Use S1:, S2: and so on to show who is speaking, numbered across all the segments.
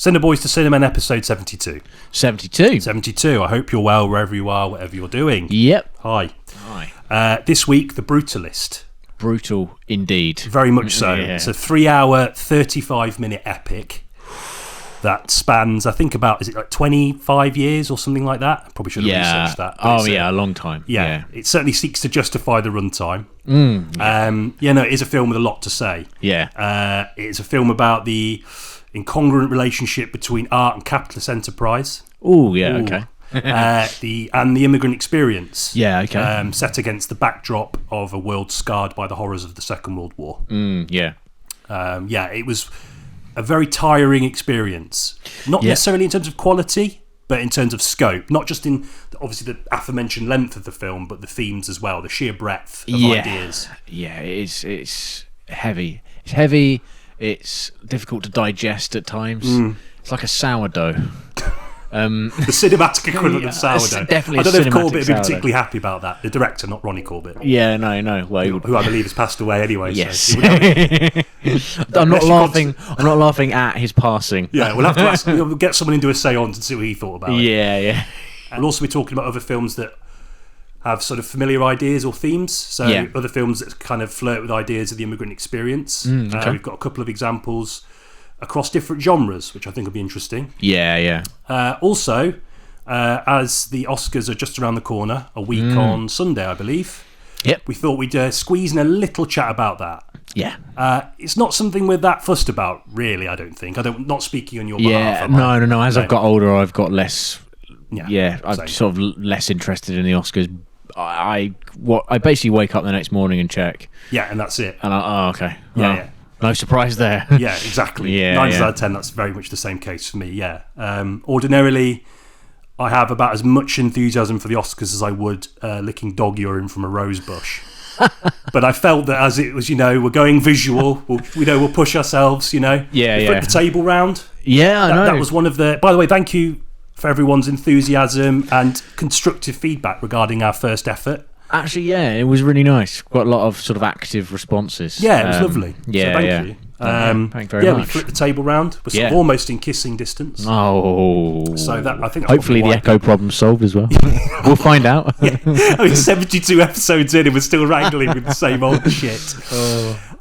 S1: Cinebois to Cinnamon, episode 72.
S2: 72.
S1: 72. I hope you're well wherever you are, whatever you're doing.
S2: Yep.
S1: Hi.
S2: Hi.
S1: This week, The Brutalist.
S2: Brutal indeed.
S1: Very much so.
S2: Yeah.
S1: It's a 3-hour, 35-minute epic that spans, I think, about, is it like 25 years or something like that? I probably should have researched that.
S2: Oh, yeah, a long time.
S1: Yeah. It certainly seeks to justify the runtime.
S2: Yeah.
S1: It is a film with a lot to say.
S2: Yeah.
S1: It's a film about the incongruent relationship between art and capitalist enterprise.
S2: Oh, yeah, okay.
S1: The immigrant experience.
S2: Yeah, okay.
S1: Set against the backdrop of a world scarred by the horrors of the Second World War.
S2: Yeah.
S1: It was a very tiring experience. Not necessarily in terms of quality, but in terms of scope. Not just in, obviously, the aforementioned length of the film, but the themes as well, the sheer breadth of ideas.
S2: Yeah, it's heavy. It's heavy. It's difficult to digest at times. It's like a sourdough.
S1: The cinematic equivalent of sourdough.
S2: Definitely.
S1: I don't know if Corbett would be particularly happy about that. The director, not Ronnie Corbett.
S2: Yeah, no. Well,
S1: who I believe has passed away anyway.
S2: Yes.
S1: So
S2: I'm not laughing at his passing.
S1: Yeah, we'll have to ask. We'll get someone into a séance and see what he thought about it.
S2: Yeah.
S1: And also be talking about other films that have sort of familiar ideas or themes. So other films that kind of flirt with ideas of the immigrant experience.
S2: Okay.
S1: We've got a couple of examples across different genres, which I think will be interesting.
S2: Yeah.
S1: Also, as the Oscars are just around the corner, a week on Sunday, I believe.
S2: Yep.
S1: We thought we'd squeeze in a little chat about that.
S2: Yeah.
S1: It's not something we're that fussed about, really, I don't think. Not speaking on your behalf.
S2: No. As I've got older, I've got less... I'm
S1: same.
S2: sort of less interested in the Oscars. I basically wake up the next morning and check.
S1: Yeah, and that's it.
S2: And okay.
S1: Yeah.
S2: No surprise there.
S1: Yeah, exactly. 9 out of 10, that's very much the same case for me, yeah. Ordinarily, I have about as much enthusiasm for the Oscars as I would licking dog urine from a rose bush. But I felt that as it was, we're going visual, we'll push ourselves,
S2: Yeah.
S1: Flip the table round.
S2: Yeah, I know.
S1: That was one of the... By the way, thank you for everyone's enthusiasm and constructive feedback regarding our first effort.
S2: Actually, it was really nice. Quite a lot of sort of active responses.
S1: Yeah, it was lovely.
S2: Yeah,
S1: so thank you.
S2: Thank you very much.
S1: We flipped the table round. We're sort of almost in kissing distance.
S2: Oh.
S1: So that, I think...
S2: Hopefully the echo problem's solved as well. We'll find out.
S1: 72 episodes in and we're still wrangling with the same old shit.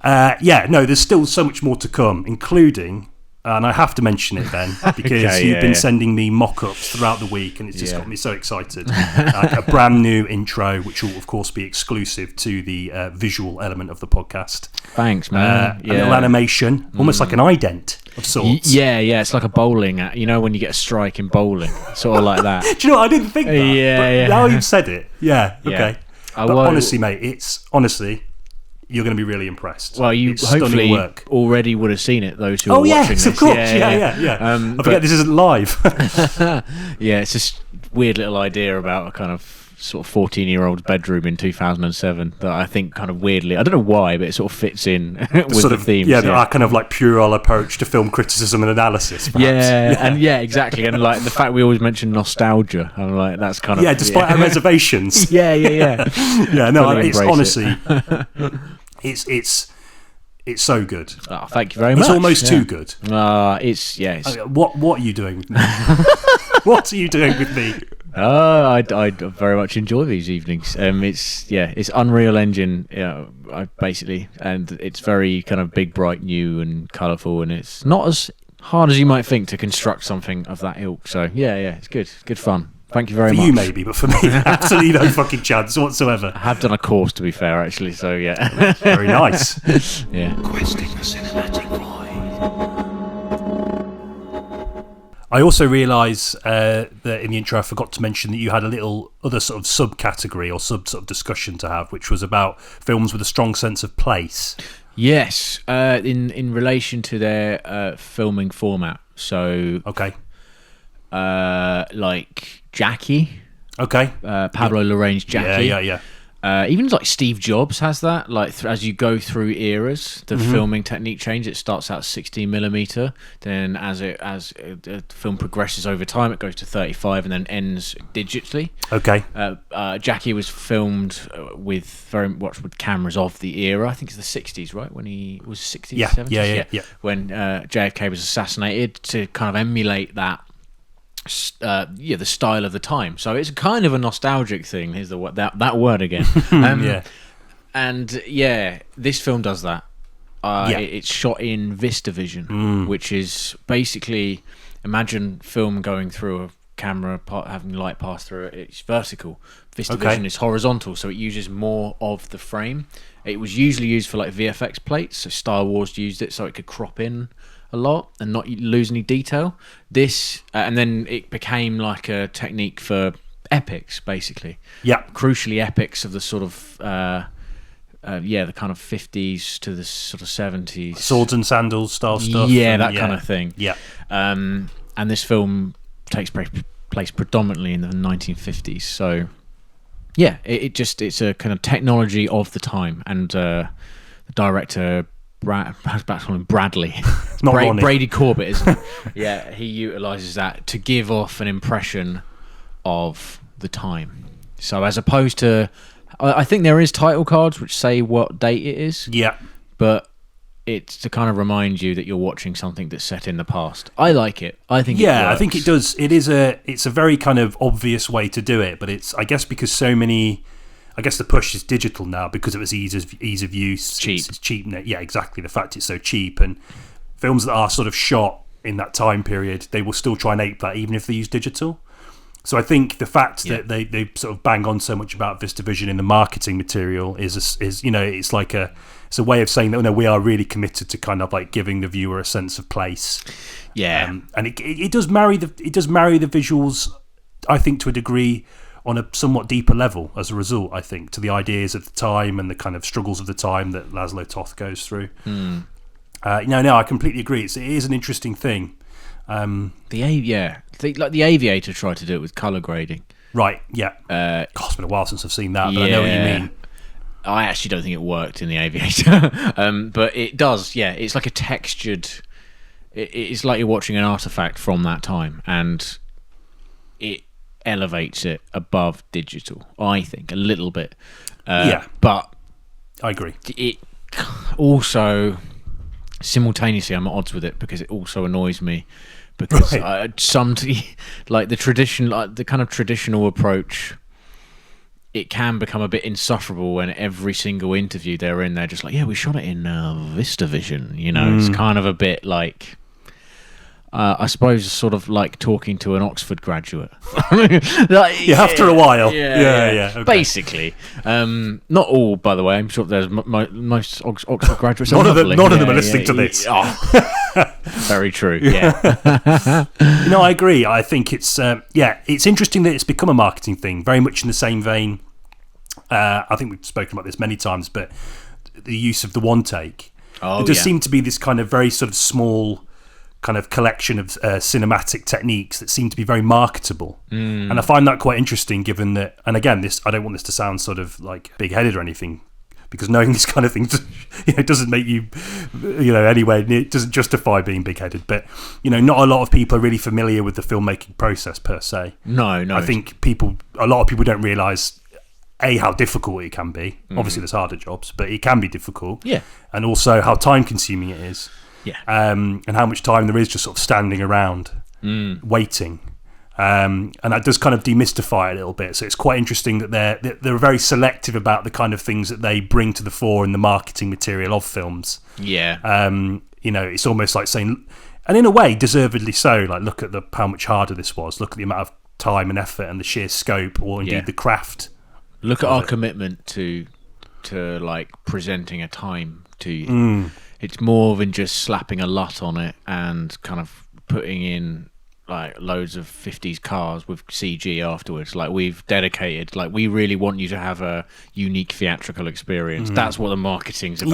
S1: There's still so much more to come, including... And I have to mention it then, because you've been sending me mock-ups throughout the week, and it's just got me so excited. A brand new intro, which will, of course, be exclusive to the visual element of the podcast.
S2: Thanks, man.
S1: A little animation, almost like an ident of sorts.
S2: Yeah, it's like a bowling. When you get a strike in bowling, sort of like that.
S1: Do you know what? I didn't think that.
S2: Yeah.
S1: Now you've said it. Yeah, okay. But honestly, mate, you're going to be really impressed.
S2: Well, you hopefully already would have seen it, those who are watching this.
S1: Of course. Yeah. I forget this isn't live.
S2: It's just weird little idea about a kind of sort of 14-year-old's bedroom in 2007 that I think kind of weirdly, I don't know why, but it sort of fits in with the themes.
S1: Our kind of like puerile approach to film criticism and analysis, perhaps.
S2: Exactly. And like the fact we always mention nostalgia, I'm like, that's kind of...
S1: Yeah, despite our reservations.
S2: Yeah.
S1: It's honestly... It's so good.
S2: Oh, thank you very much.
S1: It's almost too good.
S2: What
S1: are you doing with me? What are you doing with me?
S2: I very much enjoy these evenings. It's Unreal Engine, basically, and it's very kind of big, bright, new, and colourful, and it's not as hard as you might think to construct something of that ilk. So it's good fun. Thank you very much.
S1: For you maybe, but for me, absolutely no fucking chance whatsoever.
S2: I have done a course, to be fair, actually, so yeah.
S1: Very nice.
S2: Yeah.
S3: Questing the cinematic void.
S1: I also realise that in the intro I forgot to mention that you had a little other sort of subcategory or sort of discussion to have, which was about films with a strong sense of place.
S2: Yes, in relation to their filming format. So,
S1: okay,
S2: like Jackie.
S1: Okay,
S2: Pablo Larraín's Jackie.
S1: Yeah.
S2: Even like Steve Jobs has that. Like as you go through eras, the filming technique change. It starts out 16mm, then as the film progresses over time, it goes to 35, and then ends digitally.
S1: Okay.
S2: Jackie was filmed with cameras of the era. I think it's the 60s, right? When he was 60s, 70s.
S1: Yeah.
S2: When JFK was assassinated, to kind of emulate that. The style of the time, so it's kind of a nostalgic thing. Here's that word again. And this film does that. It's shot in VistaVision, which is basically, imagine film going through a camera, having light pass through it. It's vertical. VistaVision is horizontal, so it uses more of the frame. It was usually used for like VFX plates, so Star Wars used it so it could crop in a lot and not lose any detail. This and then it became like a technique for epics, basically.
S1: Yeah.
S2: Crucially, epics of the sort of the kind of 50s to the sort of 70s,
S1: swords and sandals style stuff.
S2: Yeah, that kind of thing.
S1: Yeah.
S2: And this film takes place predominantly in the 1950s. So yeah, it's a kind of technology of the time, and the director. Bradley.
S1: Not
S2: Brady Corbett, isn't it? Yeah, he utilises that to give off an impression of the time. So as opposed to, I think there is title cards which say what date it is.
S1: Yeah.
S2: But it's to kind of remind you that you're watching something that's set in the past. I like it. I think
S1: I think it does. It's a very kind of obvious way to do it, but it's, I guess, because so many. I guess the push is digital now because of its ease of use.
S2: Cheap.
S1: It's cheap. Yeah, exactly. The fact it's so cheap, and films that are sort of shot in that time period, they will still try and ape that even if they use digital. So I think the fact that they sort of bang on so much about VistaVision in the marketing material is it's like it's a way of saying that we are really committed to kind of like giving the viewer a sense of place.
S2: Yeah,
S1: and it does marry the visuals, I think, to a degree, on a somewhat deeper level as a result, I think, to the ideas of the time and the kind of struggles of the time that Laszlo Toth goes through. No, I completely agree. It is an interesting thing.
S2: The Aviator tried to do it with colour grading.
S1: Right, yeah. It's been a while since I've seen that, but I know what you mean.
S2: I actually don't think it worked in the Aviator. But it does, yeah. It's like a textured... It's like you're watching an artefact from that time, and it elevates it above digital, I think, a little bit. But
S1: I agree.
S2: It also, simultaneously, I'm at odds with it because it also annoys me, because like the kind of traditional approach, it can become a bit insufferable when every single interview they're just like, we shot it in VistaVision. It's kind of a bit like, I suppose, sort of like talking to an Oxford graduate.
S1: After a while. Yeah. Okay.
S2: Basically. Not all, by the way. I'm sure there's most Oxford graduates.
S1: None of them are listening to this.
S2: Very true, yeah.
S1: I agree. I think it's interesting that it's become a marketing thing, very much in the same vein. I think we've spoken about this many times, but the use of the one take. It does seem to be this kind of very sort of small kind of collection of cinematic techniques that seem to be very marketable. And I find that quite interesting, given that, and again, I don't want this to sound sort of like big-headed or anything, because knowing this kind of thing doesn't make you anyway, it doesn't justify being big-headed, but not a lot of people are really familiar with the filmmaking process per se.
S2: No.
S1: I think a lot of people don't realise how difficult it can be. Obviously there's harder jobs, but it can be difficult.
S2: Yeah.
S1: And also how time consuming it is.
S2: Yeah.
S1: And how much time there is just sort of standing around waiting. And that does kind of demystify it a little bit. So it's quite interesting that they're very selective about the kind of things that they bring to the fore in the marketing material of films.
S2: Yeah.
S1: It's almost like saying, and in a way, deservedly so, like, look at how much harder this was. Look at the amount of time and effort and the sheer scope, or indeed the craft.
S2: Look at our commitment to like presenting a time to you. It's more than just slapping a LUT on it and kind of putting in like loads of 50s cars with CG afterwards. Like, we've dedicated, like, we really want you to have a unique theatrical experience. That's what the marketing's about.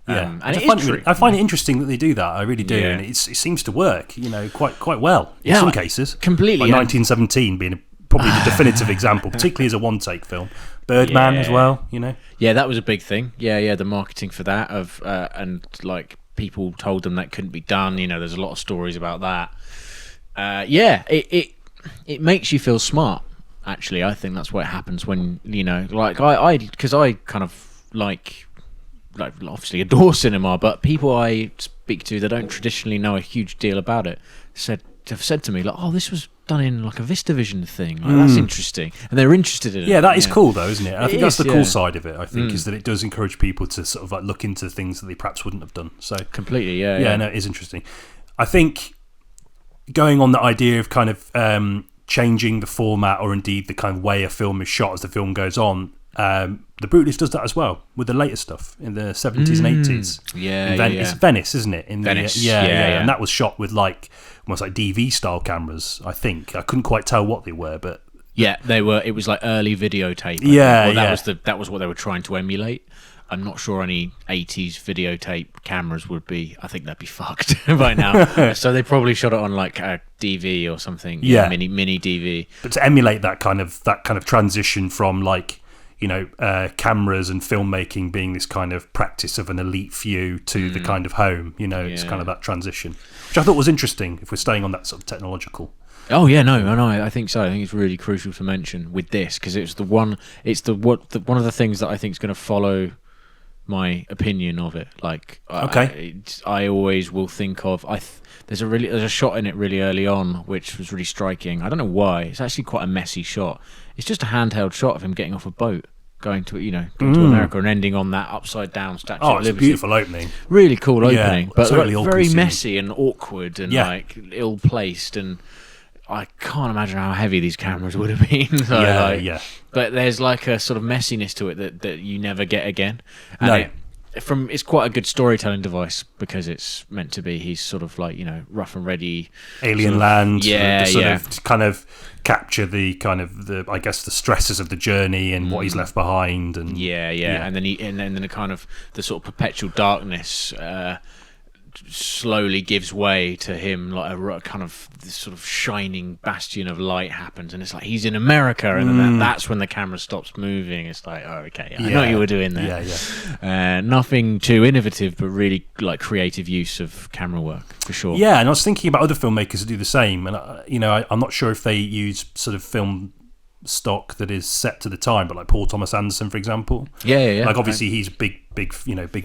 S2: And
S1: I find it interesting that they do that. I really do, and it seems to work. Quite well in some cases.
S2: Completely.
S1: Like 1917 being probably the definitive example, particularly as a one-take film. Birdman as well, you know.
S2: Yeah, that was a big thing. Yeah, the marketing for that and like people told them that couldn't be done. You know, there's a lot of stories about that. It makes you feel smart. Actually, I think that's what happens when, you know, like because I kind of like obviously adore cinema, but people I speak to that don't traditionally know a huge deal about it have said to me like, oh, this was done in like a VistaVision thing. Like, that's interesting, and they're interested in it.
S1: Yeah, that is cool though, isn't it? I think that's the cool
S2: yeah.
S1: side of it. I think is that it does encourage people to sort of like look into things that they perhaps wouldn't have done. So
S2: completely,
S1: yeah. No, it is interesting. I think going on the idea of kind of changing the format or indeed the kind of way a film is shot as the film goes on. The Brutalist does that as well with the later stuff in the 70s and 80s. It's Venice, isn't it?
S2: Venice.
S1: And that was shot with like almost like DV style cameras. I think I couldn't quite tell what they were, but
S2: yeah, they were. It was like early videotape. That was what they were trying to emulate. I'm not sure any 80s videotape cameras would be. I think they'd be fucked by now. So they probably shot it on like a DV or something.
S1: Yeah,
S2: mini DV.
S1: But to emulate that kind of transition from like, you know, cameras and filmmaking being this kind of practice of an elite few to the kind of home. You know, it's kind of that transition, which I thought was interesting. If we're staying on that sort of technological.
S2: Oh yeah, no, I think so. I think it's really crucial to mention with this because it's one of the things that I think is going to follow my opinion of it. Like, I always will think of there's a shot in it really early on which was really striking. I don't know why. It's actually quite a messy shot. It's just a handheld shot of him getting off a boat, going to America and ending on that upside down Statue of Liberty.
S1: It's a beautiful opening.
S2: Really cool opening, but
S1: totally
S2: very messy and awkward and like ill placed, and I can't imagine how heavy these cameras would have been. But there's like a sort of messiness to it that you never get again. And it's quite a good storytelling device because it's meant to be. He's sort of like, you know, rough and ready,
S1: alien land. To kind of capture the kind of I guess the stresses of the journey and what he's left behind. And
S2: and then the kind of the sort of perpetual darkness. Slowly gives way to him, like a kind of this sort of shining bastion of light happens, and it's like he's in America, and then that's when the camera stops moving. It's like, oh, okay, I know what you were doing there. Nothing too innovative, but really like creative use of camera work for sure.
S1: Yeah, and I was thinking about other filmmakers who do the same, and I'm not sure if they use sort of film stock that is set to the time, but like Paul Thomas Anderson, for example. Like obviously he's big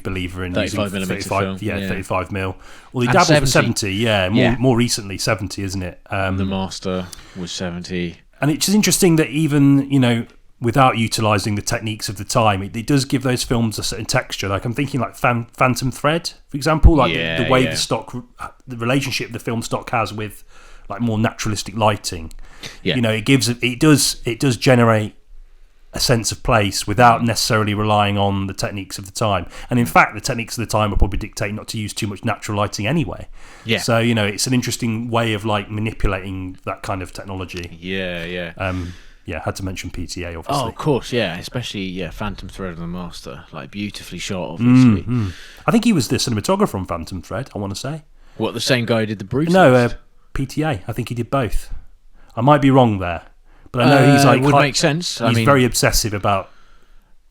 S1: believer in 35 mil. Well, he dabbles with 70. More recently 70, isn't it?
S2: The Master was 70, and
S1: it's just interesting that even, you know, without utilising the techniques of the time, it does give those films a certain texture. Like I'm thinking like Phantom Thread, for example, like the way the relationship the film stock has with like more naturalistic lighting. You know, it does generate a sense of place without necessarily relying on the techniques of the time. And in fact, the techniques of the time will probably dictate not to use too much natural lighting anyway. So, you know, it's an interesting way of like manipulating that kind of technology. Had to mention PTA, obviously.
S2: Oh, of course, especially Phantom Thread and the Master, like beautifully shot, obviously.
S1: I think he was the cinematographer on Phantom Thread, I want to say.
S2: What, the same guy who did the Brutalist?
S1: No, PTA. I think he did both. I might be wrong there, but I know he's like...
S2: It would make sense.
S1: He's very obsessive about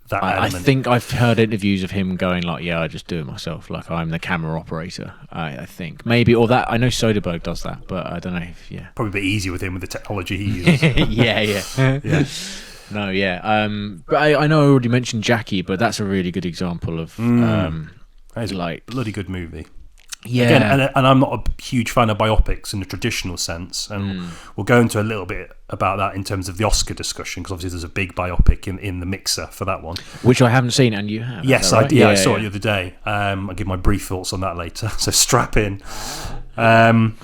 S1: that element.
S2: I think I've heard interviews of him going like, I just do it myself, like I'm the camera operator, I think. Maybe, or that, I know Soderbergh does that, but I don't know if,
S1: Probably a bit easier with him with the technology he uses.
S2: But I know I already mentioned Jackie, but that's a really good example of...
S1: It's like a bloody good movie.
S2: Yeah,
S1: again, and I'm not a huge fan of biopics in the traditional sense, and we'll go into a little bit about that in terms of the Oscar discussion, because obviously there's a big biopic in the mixer for that one,
S2: which I haven't seen, and you have.
S1: Yes, I did. I saw it the other day. I'll give my brief thoughts on that later, so strap in. But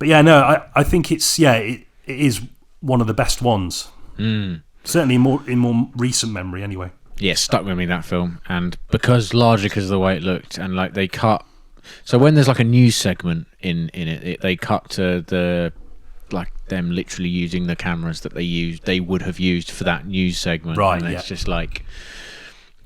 S1: I think it is one of the best ones. Certainly in more recent memory, anyway.
S2: Yeah, stuck with me, that film, and largely because of the way it looked, and like they cut. So when there's like a news segment in it, they cut to them literally using the cameras that they would have used for that news segment.
S1: Right.
S2: And it's just like,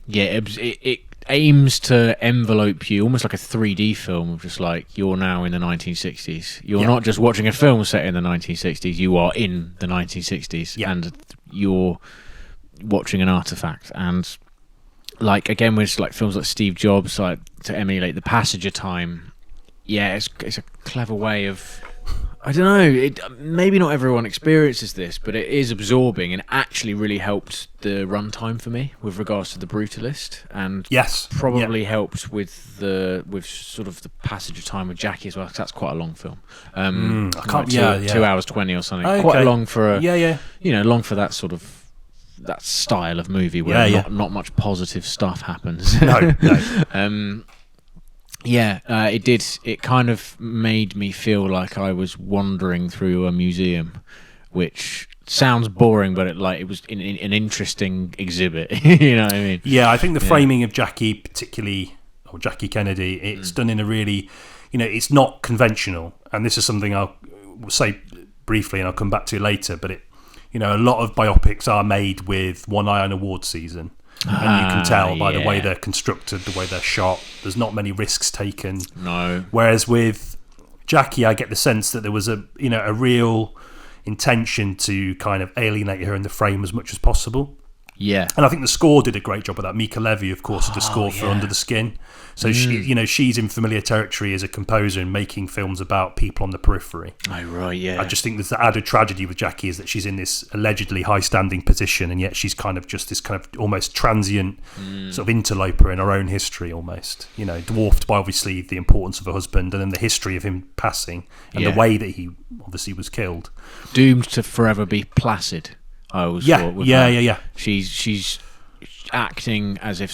S2: it aims to envelope you almost like a 3D film of just like you're now in the 1960s. You're not just watching a film set in the 1960s. You are in the 1960s, and you're watching an artifact. And like again, with like films like Steve Jobs, like to emulate the passage of time. Yeah, it's a clever way of. I don't know. Maybe not everyone experiences this, but it is absorbing and actually really helped the runtime for me with regards to the Brutalist, and probably helped with sort of the passage of time with Jackie as well, because that's quite a long film.
S1: I can't.
S2: 2 hours 20 or something.
S1: Okay.
S2: Quite long for a
S1: long
S2: for that sort of that style of movie where not much positive stuff happens.
S1: No.
S2: It did. It kind of made me feel like I was wandering through a museum, which sounds boring, but it was an interesting exhibit. You know what I mean?
S1: Yeah, I think the framing of Jackie, particularly, or Jackie Kennedy, it's done in a really, it's not conventional. And this is something I'll say briefly, and I'll come back to later. But a lot of biopics are made with one eye on award season. And you can tell by the way they're constructed, the way they're shot. There's not many risks taken.
S2: No.
S1: Whereas with Jackie, I get the sense that there was a real intention to kind of alienate her in the frame as much as possible.
S2: Yeah.
S1: And I think the score did a great job of that. Mika Levy, of course, did the score for Under the Skin. So she's in familiar territory as a composer and making films about people on the periphery.
S2: Oh, right, yeah.
S1: I just think there's the added tragedy with Jackie is that she's in this allegedly high-standing position, and yet she's kind of just this kind of almost transient sort of interloper in her own history almost, dwarfed by obviously the importance of her husband and then the history of him passing and the way that he obviously was killed.
S2: Doomed to forever be placid. I always thought with her. She's acting as if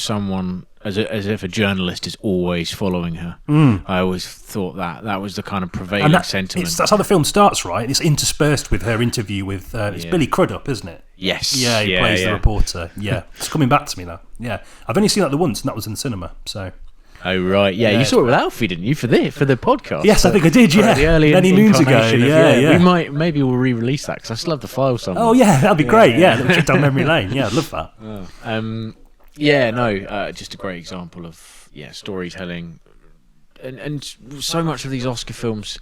S2: a journalist is always following her. I always thought that was the kind of prevailing sentiment.
S1: That's how the film starts, right? It's interspersed with her interview with it's Billy Crudup, isn't it?
S2: Yes.
S1: Yeah, he plays the reporter. Yeah, it's coming back to me now. Yeah, I've only seen that the once, and that was in the cinema. So.
S2: Oh right, you saw it with Alfie, didn't you, for the podcast?
S1: Yes, I think I did. Yeah,
S2: the early
S1: many moons ago.
S2: Yeah. Maybe we'll re-release that because I still have the file somewhere.
S1: Oh yeah, that'd be great. Yeah, little trip down memory lane. Yeah, I'd love that.
S2: Just a great example of storytelling, and so much of these Oscar films,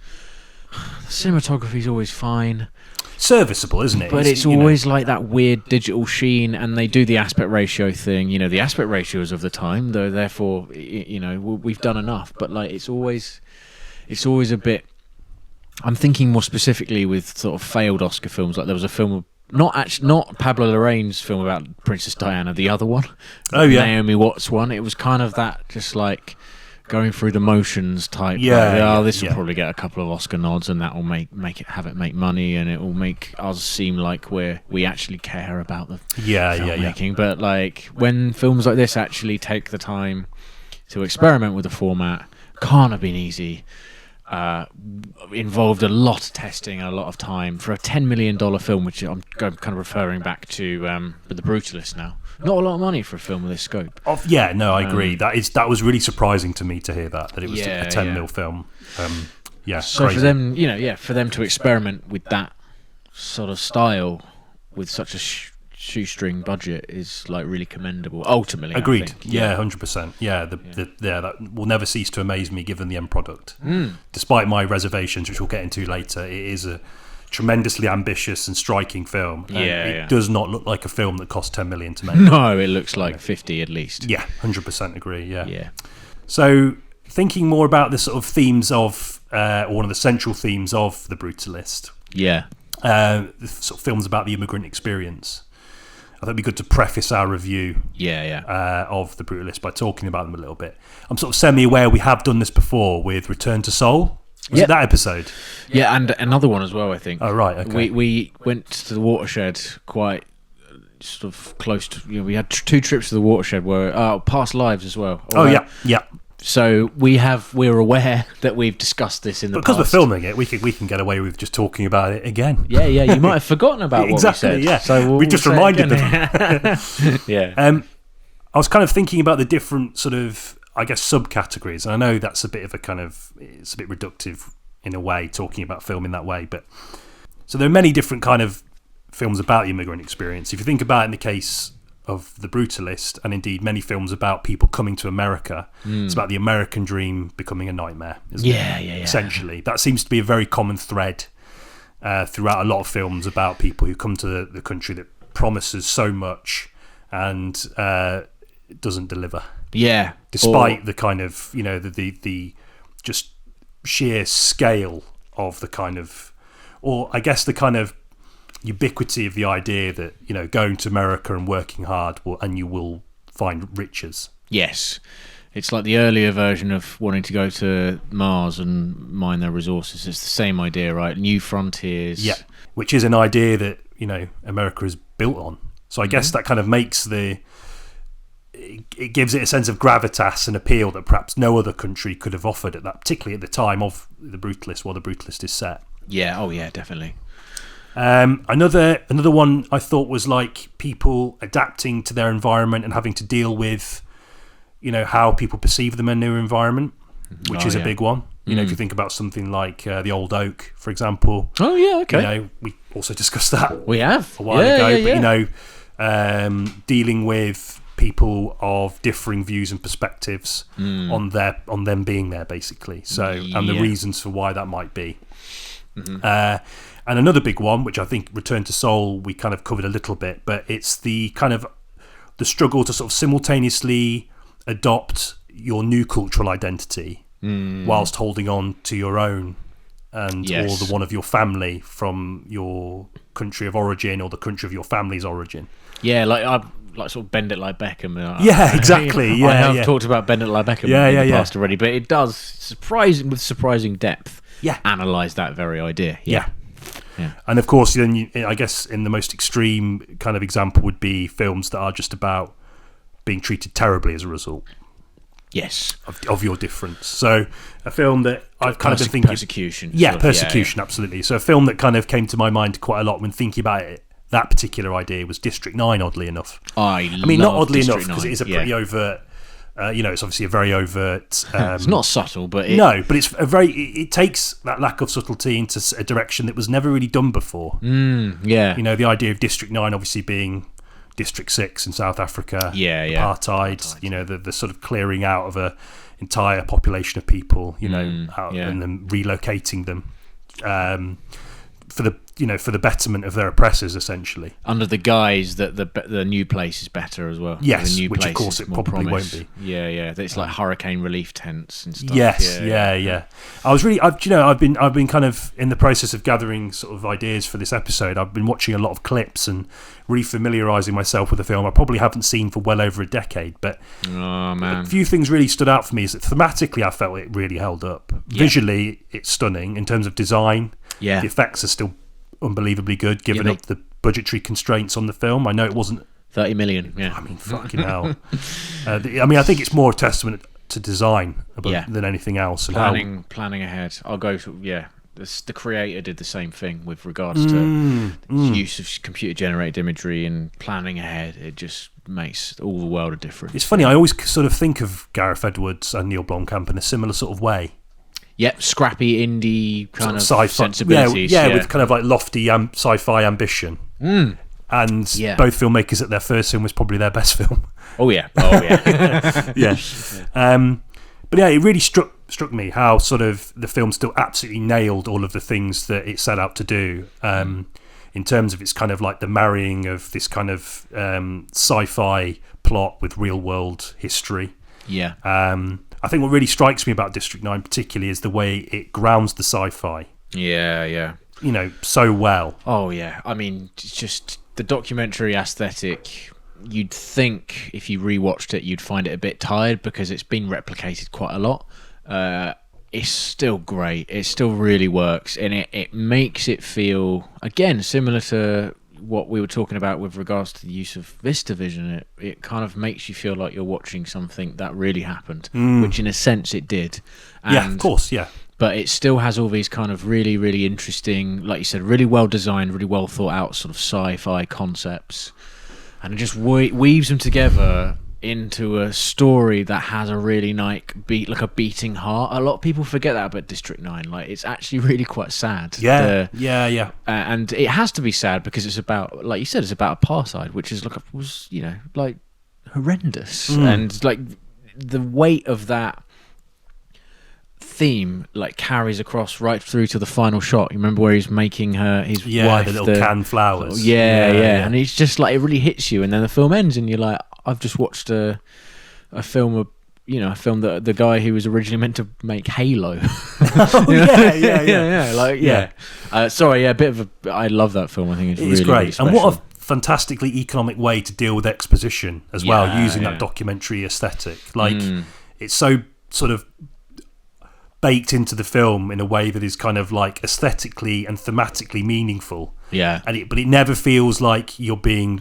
S2: the cinematography is always fine.
S1: Serviceable, isn't it?
S2: But it's always like that weird digital sheen, and they do the aspect ratio thing. The aspect ratios of the time, though. Therefore, we've done enough. But like, it's always a bit. I'm thinking more specifically with sort of failed Oscar films. Like there was a film, not Pablo Larraín's film about Princess Diana, the other one.
S1: Oh yeah,
S2: Naomi Watts one. It was kind of that, just like. Going through the motions type. This will probably get a couple of Oscar nods, and that will make it make money, and it will make us seem like we actually care about the filmmaking. But like when films like this actually take the time to experiment with the format, can't have been easy. Involved a lot of testing, a lot of time for a $10 million film, which I'm kind of referring back to with the Brutalist now. Not a lot of money for a film of this scope.
S1: I agree. That was really surprising to me to hear that it was a 10 mil film. So
S2: crazy. For them, for them to experiment with that sort of style with such a shoestring budget is like really commendable. Ultimately,
S1: agreed.
S2: I think.
S1: 100%. That will never cease to amaze me given the end product. Despite my reservations, which we'll get into later, it is a tremendously ambitious and striking film. It does not look like a film that cost 10 million to make.
S2: No, it looks like 50 at least.
S1: 100% agree. Yeah. So thinking more about the sort of themes of one of the central themes of The Brutalist. The sort of films about the immigrant experience. I think it'd be good to preface our review of The Brutalist by talking about them a little bit. I'm sort of semi-aware we have done this before with Return to Seoul. Was it that episode?
S2: Yeah, and another one as well, I think.
S1: Oh, right, okay.
S2: We went to the watershed quite sort of close to... we had two trips to the watershed where... past lives as well.
S1: Yeah.
S2: So we're aware that we've discussed this in the past.
S1: Because we're filming it, we can get away with just talking about it again.
S2: Yeah, you might have forgotten about what we said.
S1: Yeah.
S2: So
S1: we just reminded them.
S2: Yeah.
S1: I was kind of thinking about the different sort of, I guess, subcategories. And I know that's a bit of it's a bit reductive in a way, talking about film in that way. But so there are many different kind of films about the immigrant experience. If you think about it in the case of The Brutalist, and indeed many films about people coming to America. It's about the American dream becoming a nightmare, isn't it? Essentially. That seems to be a very common thread throughout a lot of films about people who come to the country that promises so much and doesn't deliver.
S2: Yeah.
S1: Despite the kind of, the just sheer scale of the kind of, or I guess the kind of ubiquity of the idea that, going to America and working hard and you will find riches.
S2: Yes. It's like the earlier version of wanting to go to Mars and mine their resources. It's the same idea, right? New frontiers.
S1: Yeah, which is an idea that, America is built on. So I guess that kind of makes it gives it a sense of gravitas and appeal that perhaps no other country could have offered at that, particularly at the time of The Brutalist, while The Brutalist is set.
S2: Yeah, oh yeah, definitely.
S1: Another one I thought was like people adapting to their environment and having to deal with, how people perceive them in their environment, which is a big one. If you think about something like The Old Oak, for example.
S2: Oh yeah, okay.
S1: We also discussed that.
S2: We have
S1: a while ago. But dealing with people of differing views and perspectives on them being there, basically. So and the reasons for why that might be. And another big one, which I think Return to Seoul we kind of covered a little bit, but it's the kind of the struggle to sort of simultaneously adopt your new cultural identity whilst holding on to your own and or the one of your family from your country of origin or the country of your family's origin.
S2: Yeah, like sort of bend it like Beckham.
S1: Yeah, exactly.
S2: I have talked about bend it like Beckham in the past already, but it does surprising depth.
S1: Yeah,
S2: analyze that very idea.
S1: Yeah. And of course, then I guess in the most extreme kind of example would be films that are just about being treated terribly as a result.
S2: Yes,
S1: of your difference. So a film that I've kind of been thinking
S2: persecution.
S1: Yeah, persecution, absolutely. So a film that kind of came to my mind quite a lot when thinking about it. That particular idea was District 9, oddly enough.
S2: I
S1: mean, not oddly
S2: District
S1: enough, because it is a pretty overt. It's obviously a very overt.
S2: It's not subtle, but
S1: but it's a very. It takes that lack of subtlety into a direction that was never really done before.
S2: Yeah,
S1: the idea of District 9 obviously being District 6 in South Africa. Apartheid. The sort of clearing out of a entire population of people. And then relocating them for the betterment of their oppressors, essentially.
S2: Under the guise that the new place is better as well.
S1: Yes,
S2: the new
S1: which
S2: place
S1: of course it probably won't be.
S2: Yeah. It's like hurricane relief tents and stuff.
S1: Yes, yeah. I've been kind of in the process of gathering sort of ideas for this episode. I've been watching a lot of clips and refamiliarising myself with the film. I probably haven't seen for well over a decade, but a few things really stood out for me. Is that thematically, I felt it really held up. Visually, it's stunning in terms of design. Yeah, the effects are still unbelievably good, given up the budgetary constraints on the film. I know it wasn't
S2: 30 million. Yeah,
S1: I mean, fucking hell. I think it's more a testament to design than anything else. And
S2: planning ahead. I'll go to The creator did the same thing with regards to use of computer-generated imagery and planning ahead. It just makes all the world of difference.
S1: It's funny. I always sort of think of Gareth Edwards and Neil Blomkamp in a similar sort of way.
S2: Yep, scrappy indie kind of sci-fi sensibilities.
S1: Yeah, with kind of like lofty sci-fi ambition. And both filmmakers at their first film was probably their best film.
S2: Oh yeah.
S1: Yeah. But yeah, it really struck me how sort of the film still absolutely nailed all of the things that it set out to do. In terms of its kind of like the marrying of this kind of sci-fi plot with real world history.
S2: Yeah.
S1: I think what really strikes me about District 9 particularly is the way it grounds the sci-fi.
S2: Yeah.
S1: So well.
S2: Oh, yeah. I mean, it's just the documentary aesthetic, you'd think if you rewatched it, you'd find it a bit tired because it's been replicated quite a lot. It's still great. It still really works. And it makes it feel, again, similar to what we were talking about with regards to the use of VistaVision. It kind of makes you feel like you're watching something that really happened, which in a sense it did.
S1: Of course, yeah.
S2: But it still has all these kind of really, really interesting, like you said, really well designed, really well thought out sort of sci-fi concepts, and it just weaves them together into a story that has a really like a beating heart. A lot of people forget that about District 9. Like, it's actually really quite sad.
S1: Yeah.
S2: And it has to be sad because it's about, like you said, it's about apartheid, which is like horrendous. And like the weight of that theme like carries across right through to the final shot. You remember where he's making his wife
S1: the little canned flowers.
S2: And it's just like, it really hits you, and then the film ends and you're like, I've just watched a film of, a film that the guy who was originally meant to make Halo. I love that film. I think it's really
S1: great.
S2: Really special.
S1: And what a fantastically economic way to deal with exposition as well, using that documentary aesthetic. Like, it's so sort of baked into the film in a way that is kind of like aesthetically and thematically meaningful.
S2: Yeah.
S1: But it never feels like you're being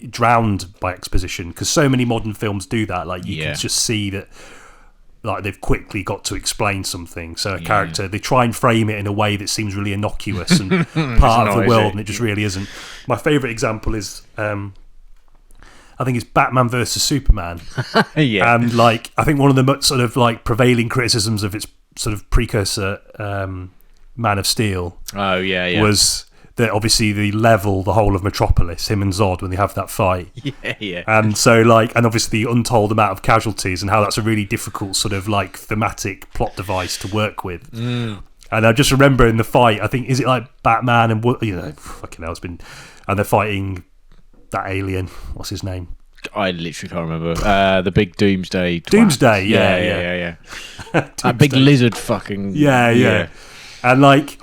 S1: drowned by exposition, because so many modern films do that. Like, you can just see that, like, they've quickly got to explain something. So a character, they try and frame it in a way that seems really innocuous and part of the world, and it just really isn't. My favourite example is, I think it's Batman versus Superman. And like, I think one of the sort of like prevailing criticisms of its sort of precursor, Man of Steel, was that obviously they level the whole of Metropolis, him and Zod, when they have that fight. And so, like, and obviously the untold amount of casualties, and how that's a really difficult sort of like thematic plot device to work with. And I just remember in the fight, I think, is it like Batman and fucking hell, and they're fighting that alien. What's his name?
S2: I literally can't remember. The big Doomsday.
S1: Doomsday,
S2: That big lizard fucking.
S1: Yeah. And like,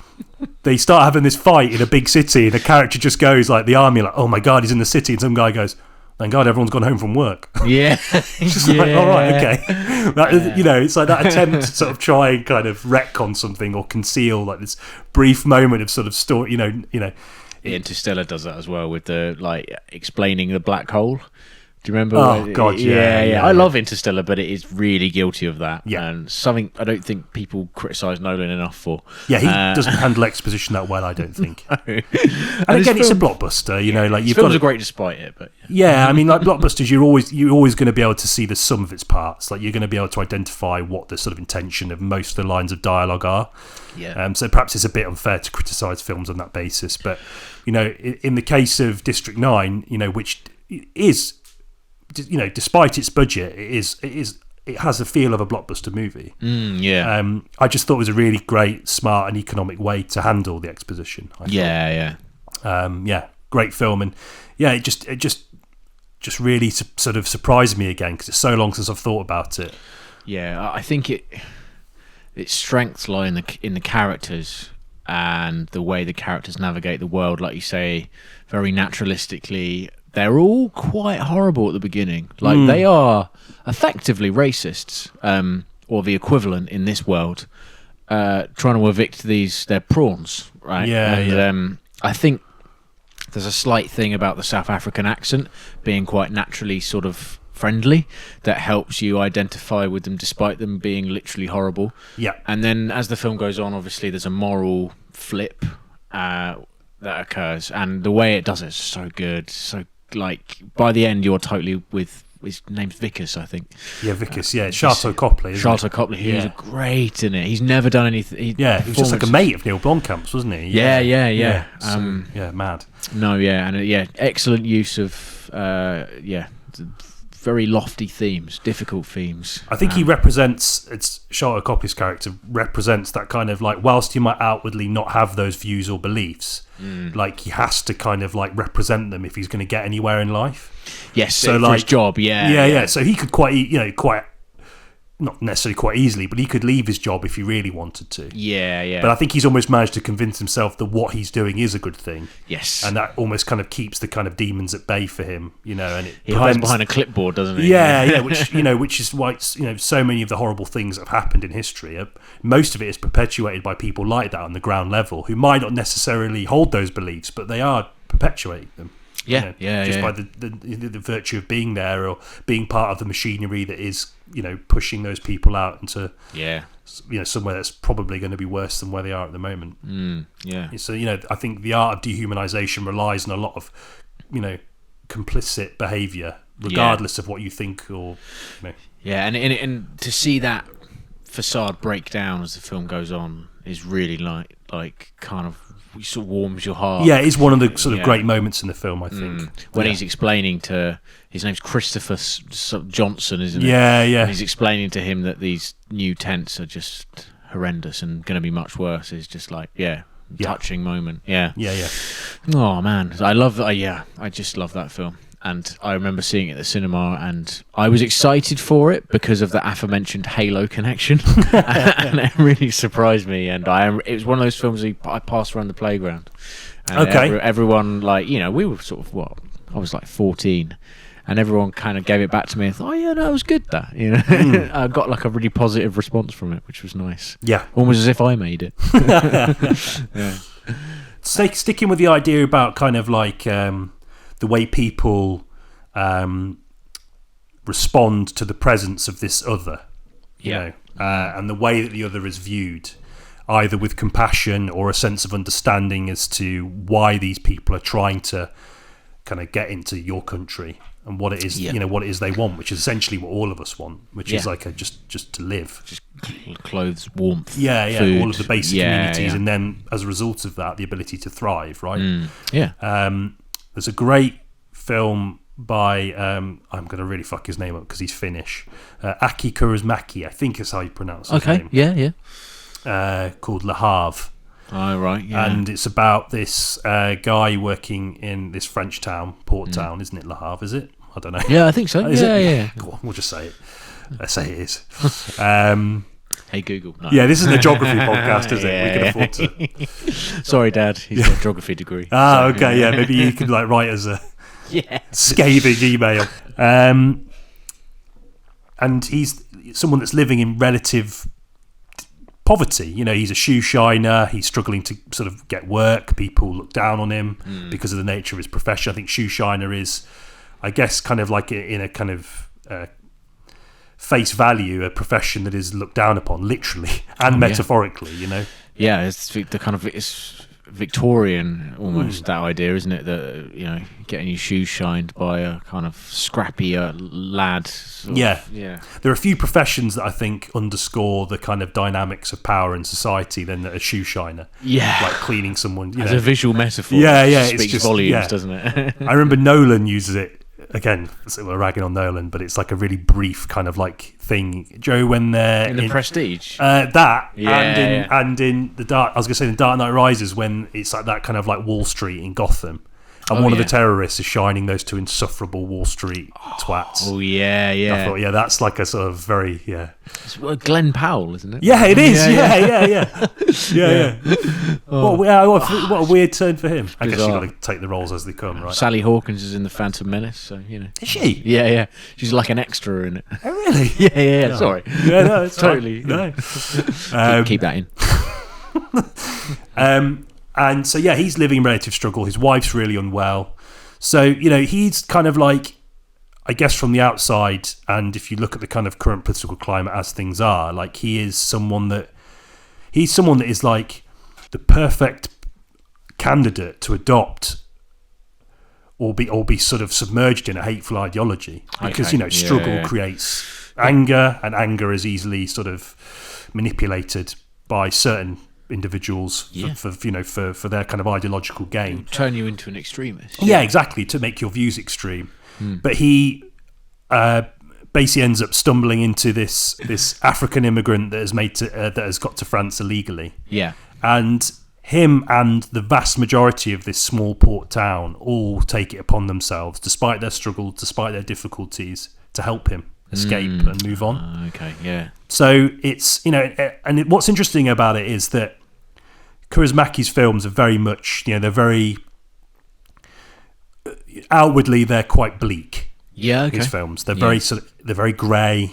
S1: they start having this fight in a big city, and the character just goes, like, the army, like, oh my god, he's in the city, and some guy goes, thank god everyone's gone home from work.
S2: Yeah.
S1: Just like, all right, okay. It's like that attempt to sort of try and kind of retcon something or conceal like this brief moment of sort of story,
S2: Interstellar does that as well with the, like, explaining the black hole. Do you remember?
S1: Oh god, yeah.
S2: I love Interstellar, but it is really guilty of that.
S1: Yeah.
S2: And something I don't think people criticise Nolan enough for.
S1: Yeah, he doesn't handle exposition that well, I don't think. No. And again, it's a blockbuster, like you've
S2: films are great despite it, but
S1: I mean, like blockbusters, you're always going to be able to see the sum of its parts. Like, you're going to be able to identify what the sort of intention of most of the lines of dialogue are.
S2: Yeah.
S1: So perhaps it's a bit unfair to criticise films on that basis, but in the case of District 9, which is, despite its budget, it has a feel of a blockbuster movie. I just thought it was a really great, smart, and economic way to handle the exposition. Great film, and it just really sort of surprised me again, because it's so long since I've thought about it.
S2: Yeah, I think its strengths lie in the characters and the way the characters navigate the world. Like you say, very naturalistically. They're all quite horrible at the beginning. Like, they are effectively racists, or the equivalent in this world, trying to evict their prawns, right? I think there's a slight thing about the South African accent being quite naturally sort of friendly that helps you identify with them despite them being literally horrible.
S1: Yeah.
S2: And then as the film goes on, obviously there's a moral flip that occurs, and the way it does it is so good. So, like, by the end, you're totally with. His name's Vickers, I think.
S1: Yeah, Vickers. Yeah, Charlton Copley.
S2: Charlton Copley. He's great in it. He's never done anything.
S1: He was just like a mate of Neil Blomkamp's, wasn't he?
S2: Yeah.
S1: Mad.
S2: No, and excellent use of very lofty themes, difficult themes.
S1: I think he represents, Charlton Copley's character represents that kind of, like, whilst he might outwardly not have those views or beliefs, like, he has to kind of, like, represent them if he's going to get anywhere in life.
S2: Yes,
S1: so,
S2: for
S1: like,
S2: his job,
S1: yeah. So he could quite not necessarily quite easily, but he could leave his job if he really wanted to.
S2: Yeah.
S1: But I think he's almost managed to convince himself that what he's doing is a good thing.
S2: Yes.
S1: And that almost kind of keeps the kind of demons at bay for him, and it
S2: he hides behind a clipboard, doesn't he?
S1: Yeah, which is why so many of the horrible things that have happened in history, most of it is perpetuated by people like that on the ground level, who might not necessarily hold those beliefs, but they are perpetuating them. Just by the virtue of being there or being part of the machinery that is, pushing those people out into somewhere that's probably going to be worse than where they are at the moment. So I think the art of dehumanization relies on a lot of complicit behavior regardless of what you think or.
S2: Yeah, and to see that facade break down as the film goes on is really like kind of sort of warms your heart.
S1: Yeah, it's one of the sort of great moments in the film, I think.
S2: When he's explaining to his name's Christopher Johnson, isn't it?
S1: Yeah.
S2: And he's explaining to him that these new tents are just horrendous and going to be much worse. It's just like touching moment. Yeah. Oh man, I love that. I just love that film. And I remember seeing it at the cinema, and I was excited for it because of the aforementioned Halo connection, and it really surprised me. And it was one of those films I passed around the playground. And everyone, like, we were sort of I was like 14, and everyone kind of gave it back to me and thought, it was good. That I got like a really positive response from it, which was nice.
S1: Yeah,
S2: almost as if I made it. Yeah.
S1: Sticking with the idea about kind of like. The way people respond to the presence of this other, and the way that the other is viewed, either with compassion or a sense of understanding as to why these people are trying to kind of get into your country and what it is, what it is they want, which is essentially what all of us want, which is like just to live,
S2: just clothes, warmth,
S1: food, all of the basic amenities, and then as a result of that, the ability to thrive, right? There's a great film by, I'm going to really fuck his name up because he's Finnish, Aki Kaurismäki, I think is how you pronounce his name. Called Le Havre.
S2: Oh, right, yeah.
S1: And it's about this guy working in this French town, port town, isn't it? Le Havre, is it? I don't know.
S2: Yeah, I think so. Yeah.
S1: Go on, we'll just say it. Let's say it is.
S2: Hey Google. No.
S1: Yeah, this isn't a geography podcast, is it? We can afford to.
S2: Sorry, Dad. He's got a geography degree.
S1: Okay, yeah. Maybe you could like write us a scathing email. And he's someone that's living in relative poverty. He's a shoe shiner. He's struggling to sort of get work. People look down on him because of the nature of his profession. I think shoe shiner is, I guess, kind of like in a kind of face value, a profession that is looked down upon, literally and metaphorically.
S2: Yeah, it's the kind of it's Victorian almost that idea, isn't it? That getting your shoes shined by a kind of scrappy lad.
S1: There are a few professions that I think underscore the kind of dynamics of power in society than a shoe shiner. Yeah, like cleaning someone.
S2: As a visual metaphor.
S1: It
S2: speaks
S1: just
S2: volumes, doesn't it?
S1: I remember Nolan uses it. Again, we're ragging on Nolan, but it's like a really brief kind of like thing. Joe, when they're
S2: in the Prestige,
S1: and in the Dark, I was going to say in Dark Knight Rises, when it's like that kind of like Wall Street in Gotham, and one of the terrorists is shining those two insufferable Wall Street twats.
S2: Oh yeah.
S1: I thought, that's like a sort of very
S2: It's Glenn Powell, isn't it?
S1: Yeah, it is. Yeah. What a weird turn for him. I guess you got to take the roles as they come, right?
S2: Sally Hawkins is in the Phantom Menace, so
S1: Is she?
S2: Yeah. She's like an extra in it.
S1: Oh really?
S2: Yeah. No. Sorry.
S1: Yeah, no, it's
S2: totally.
S1: No.
S2: Keep that
S1: in. And so, he's living in relative struggle. His wife's really unwell. So, he's kind of like, I guess from the outside, and if you look at the kind of current political climate as things are, like he's someone that is like the perfect candidate to adopt or be sort of submerged in a hateful ideology. Because, struggle creates anger, and anger is easily sort of manipulated by certain individuals for their kind of ideological gain.
S2: Turn you into an extremist.
S1: Yeah, exactly, to make your views extreme. But he basically ends up stumbling into this African immigrant that has got to France illegally.
S2: Yeah.
S1: And him and the vast majority of this small port town all take it upon themselves, despite their struggle, despite their difficulties, to help him escape and move on.
S2: Okay, yeah.
S1: So it's, what's interesting about it is that Kaurismäki's films are very much, they're very, outwardly they're quite bleak.
S2: Yeah, okay.
S1: His films, they're very they're very grey.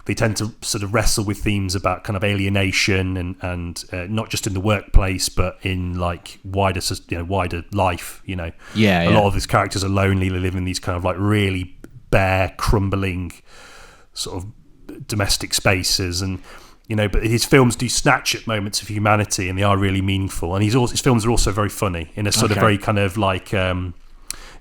S1: They tend to sort of wrestle with themes about kind of alienation and not just in the workplace, but in like wider life. A lot of his characters are lonely. They live in these kind of like really bare, crumbling sort of domestic spaces, and but his films do snatch at moments of humanity, and they are really meaningful. And his films are also very funny in a sort of very kind of like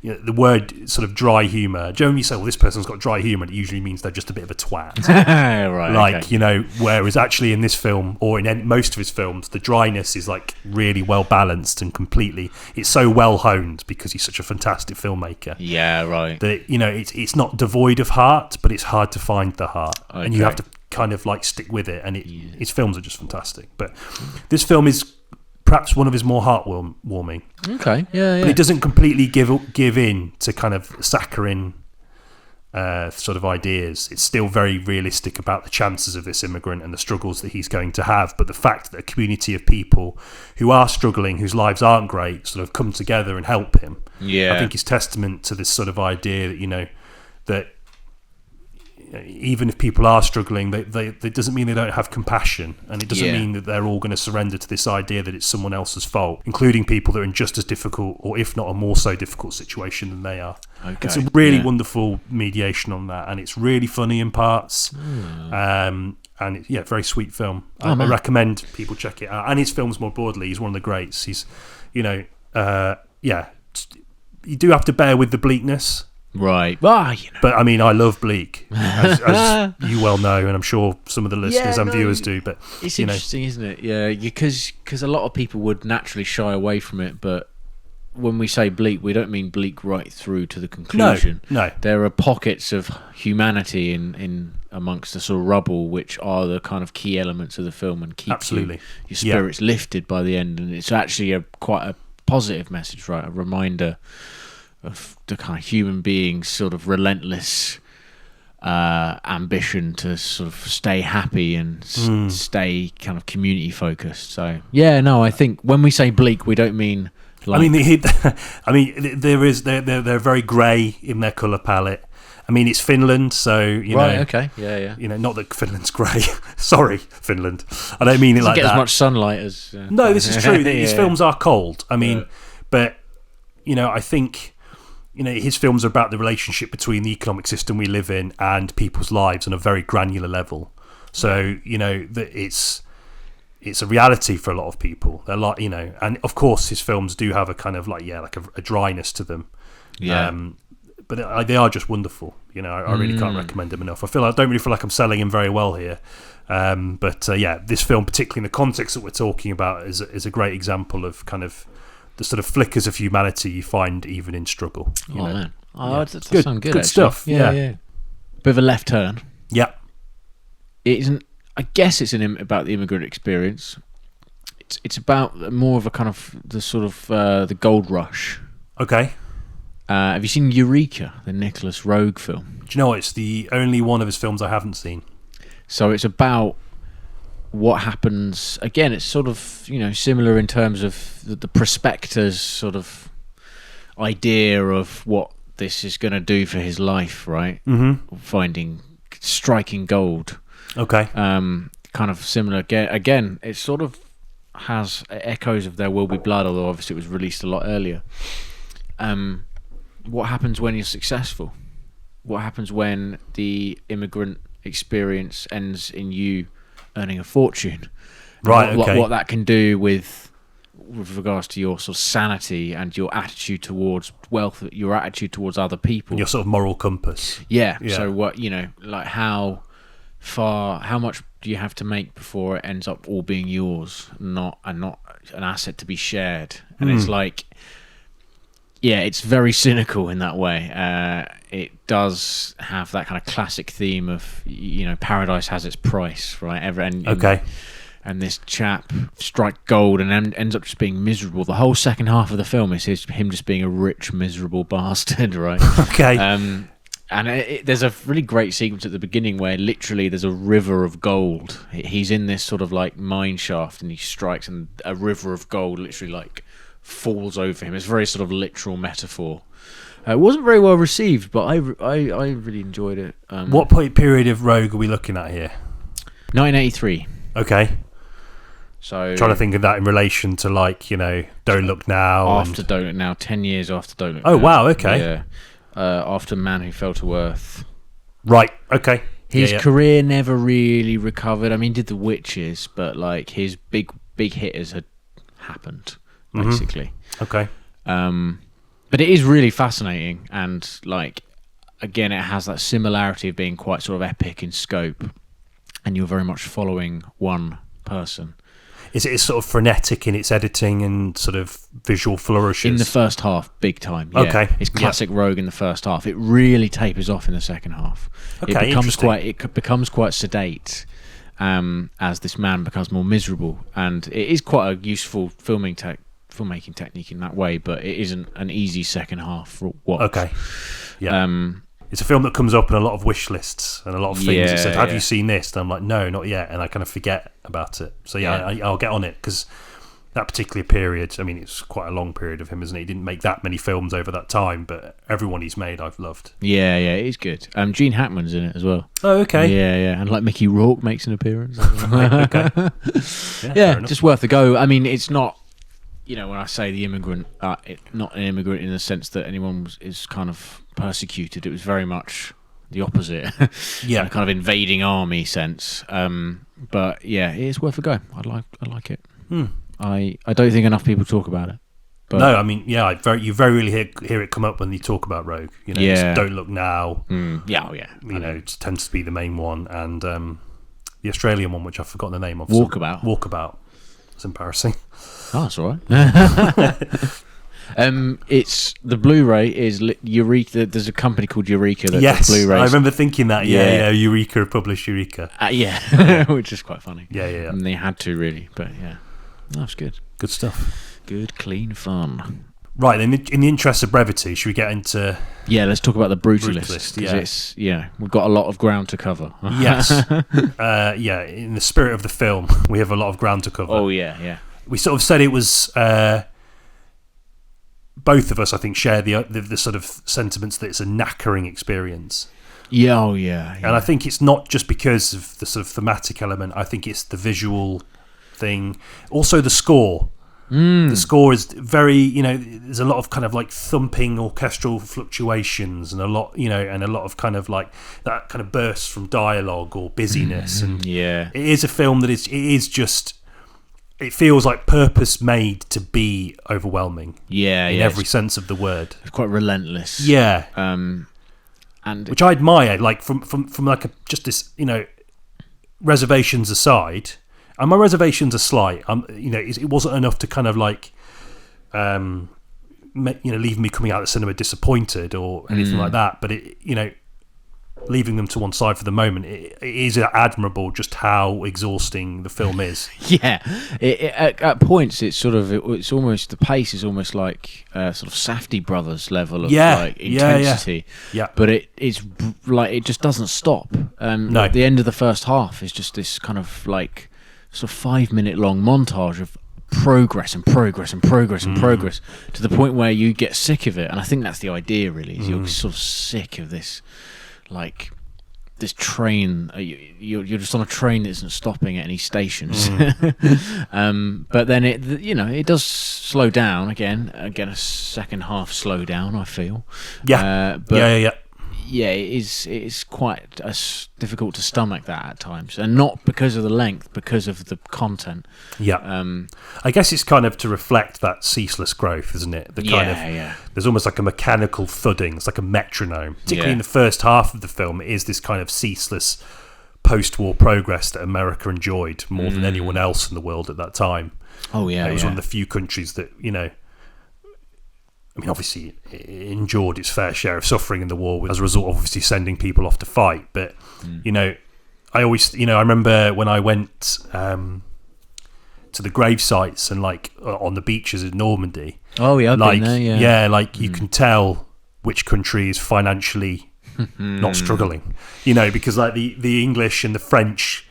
S1: the word sort of dry humour. Generally, you say, "Well, this person's got dry humour," it usually means they're just a bit of a twat.
S2: Right.
S1: Like,
S2: okay.
S1: Whereas actually in this film, or in most of his films, the dryness is like really well balanced and completely. It's so well honed because he's such a fantastic filmmaker.
S2: Yeah, right.
S1: That it's not devoid of heart, but it's hard to find the heart, and you have to kind of like stick with it. And his films are just fantastic. But this film is perhaps one of his more heartwarming.
S2: Okay, yeah.
S1: But it doesn't completely give in to kind of saccharine sort of ideas. It's still very realistic about the chances of this immigrant and the struggles that he's going to have. But the fact that a community of people who are struggling, whose lives aren't great, sort of come together and help him.
S2: Yeah,
S1: I think is testament to this sort of idea that that even if people are struggling, that doesn't mean they don't have compassion, and it doesn't mean that they're all going to surrender to this idea that it's someone else's fault, including people that are in just as difficult, or if not a more so difficult situation than they are.
S2: Okay.
S1: It's a really wonderful mediation on that, and it's really funny in parts. And very sweet film. I recommend people check it out, and his films more broadly. He's one of the greats. He's, you do have to bear with the bleakness.
S2: Right. Well,
S1: But I mean, I love bleak, as you well know, and I'm sure some of the listeners and viewers do. But
S2: it's interesting, isn't it? Yeah, because a lot of people would naturally shy away from it. But when we say bleak, we don't mean bleak right through to the conclusion.
S1: No.
S2: There are pockets of humanity in amongst the sort of rubble, which are the kind of key elements of the film and keep your spirits lifted by the end. And it's actually quite a positive message, right? A reminder of the kind of human being's sort of relentless ambition to sort of stay happy and stay kind of community focused. So I think when we say bleak, we don't mean like... they're very grey in their colour palette. I mean, it's Finland, so okay, yeah.
S1: Not that Finland's grey. Sorry, Finland. I don't mean it like that.
S2: Doesn't get as much sunlight as.
S1: No, this is true. His films are cold. I mean, but I think. His films are about the relationship between the economic system we live in and people's lives on a very granular level. So, that it's a reality for a lot of people. They're like, and of course his films do have a kind of like a dryness to them.
S2: Yeah.
S1: But they are just wonderful. I really can't recommend them enough. I don't really feel like I'm selling him very well here. But this film, particularly in the context that we're talking about, is a great example of kind of the sort of flickers of humanity you find even in struggle.
S2: Man, that
S1: good,
S2: sounds good.
S1: Good stuff. Yeah.
S2: Bit of a left turn.
S1: Yeah,
S2: it isn't. I guess it's about the immigrant experience. It's about more of a kind of the sort of the gold rush.
S1: Okay.
S2: Have you seen Eureka, the Nicholas Roeg film?
S1: Do you know what? It's the only one of his films I haven't seen.
S2: So it's about what happens. Again, it's sort of similar in terms of the prospector's sort of idea of what this is going to do for his life, right? Mm-hmm. Striking gold.
S1: Okay.
S2: Kind of similar. Again, it sort of has echoes of There Will Be Blood, although obviously it was released a lot earlier. What happens when you're successful? What happens when the immigrant experience ends in you earning a fortune?
S1: Right.
S2: What that can do with regards to your sort of sanity and your attitude towards wealth, your attitude towards other people,
S1: your sort of moral compass.
S2: Yeah. So what like how much do you have to make before it ends up all being yours, not an asset to be shared? And it's like, it's very cynical in that way. It does have that kind of classic theme of paradise has its price, right? And this chap strike gold and ends up just being miserable. The whole second half of the film is him just being a rich, miserable bastard, right?
S1: Okay.
S2: And there's a really great sequence at the beginning where literally there's a river of gold. He's in this sort of like mine shaft and he strikes and a river of gold literally like falls over him. It's a very sort of literal metaphor. It wasn't very well received, but I really enjoyed it.
S1: What period of Rogue are we looking at here?
S2: 1983.
S1: Okay.
S2: So
S1: trying to think of that in relation to Don't Look Now.
S2: After Don't Look Now, 10 years after Don't Look Now.
S1: Oh wow, okay.
S2: Yeah. After Man Who Fell to Earth.
S1: Right, okay.
S2: His career never really recovered. I mean, he did The Witches, but like his big hitters had happened, basically.
S1: Okay.
S2: But it is really fascinating, and like again, it has that similarity of being quite sort of epic in scope, and you're very much following one person.
S1: Is it sort of frenetic in its editing and sort of visual flourishes?
S2: In the first half, big time. Yeah.
S1: Okay.
S2: It's classic Rogue in the first half. It really tapers off in the second half.
S1: Okay,
S2: it becomes quite sedate as this man becomes more miserable, and it is quite a useful filmmaking technique in that way, but it isn't an easy second half watch.
S1: Okay. Yeah. It's a film that comes up in a lot of wish lists and a lot of things. It said, have you seen this? And I'm like, no, not yet. And I kind of forget about it. So I'll get on it, because that particular period, I mean, it's quite a long period of him, isn't it? He didn't make that many films over that time, but everyone he's made I've loved.
S2: Yeah, it is good. Gene Hackman's in it as well.
S1: Oh, okay.
S2: Yeah. And like Mickey Rourke makes an appearance.
S1: Okay.
S2: Yeah, just worth a go. I mean, it's not, when I say the immigrant, not an immigrant in the sense that anyone is kind of persecuted. It was very much the opposite.
S1: Yeah.
S2: A kind of invading army sense. But yeah, it is worth a go. I like it. I don't think enough people talk about it. But
S1: no, I mean, yeah, you very rarely hear it come up when you talk about Rogue. It's Don't Look Now. It tends to be the main one, and the Australian one, which I've forgotten the name of. Walkabout. It's embarrassing.
S2: Oh, that's all right. It's the Blu-ray is Eureka. There's a company called Eureka that does Blu-rays.
S1: I remember thinking that. Yeah. Eureka published Eureka.
S2: Which is quite funny.
S1: Yeah.
S2: And they had to really, but yeah, that's good.
S1: Good stuff.
S2: Good, clean fun.
S1: Right, in the interest of brevity, should we get into?
S2: Yeah, let's talk about the Brutalist. It's we've got a lot of ground to cover.
S1: Yes. In the spirit of the film, we have a lot of ground to cover.
S2: Oh yeah.
S1: We sort of said it was. Both of us, I think, share the sort of sentiments that it's a knackering experience.
S2: Yeah.
S1: And I think it's not just because of the sort of thematic element. I think it's the visual thing. Also, the score. The score is very, there's a lot of kind of like thumping orchestral fluctuations and a lot of kind of like that kind of bursts from dialogue or busyness. And it is a film that it feels like purpose made to be overwhelming. In every sense of the word.
S2: It's quite relentless.
S1: Yeah.
S2: And
S1: which I admire, like from like just this, reservations aside. And my reservations are slight. It wasn't enough to kind of like, leave me coming out of the cinema disappointed or anything like that. But leaving them to one side for the moment, it is admirable just how exhausting the film is.
S2: At points it's almost the pace is almost like sort of Safdie Brothers level of like intensity.
S1: Yeah.
S2: But it's like it just doesn't stop.
S1: No.
S2: At the end of the first half is just this kind of like sort of 5-minute long montage of progress and progress and progress and progress to the point where you get sick of it. And I think that's the idea, really, is you're sort of sick of this, like this train. You're just on a train that isn't stopping at any stations. But then it does slow down again a second half slowdown, I feel. It is quite difficult to stomach that at times, and not because of the length, because of the content.
S1: I guess it's kind of to reflect that ceaseless growth, isn't it? There's almost like a mechanical thudding. It's like a metronome. Particularly in the first half of the film, it is this kind of ceaseless post-war progress that America enjoyed more than anyone else in the world at that time. It was one of the few countries that obviously it endured its fair share of suffering in the war as a result of obviously sending people off to fight. But, I always, I remember when I went to the grave sites and like on the beaches in Normandy.
S2: Oh, yeah, I've been there,
S1: you can tell which country is financially not struggling, because like the English and the French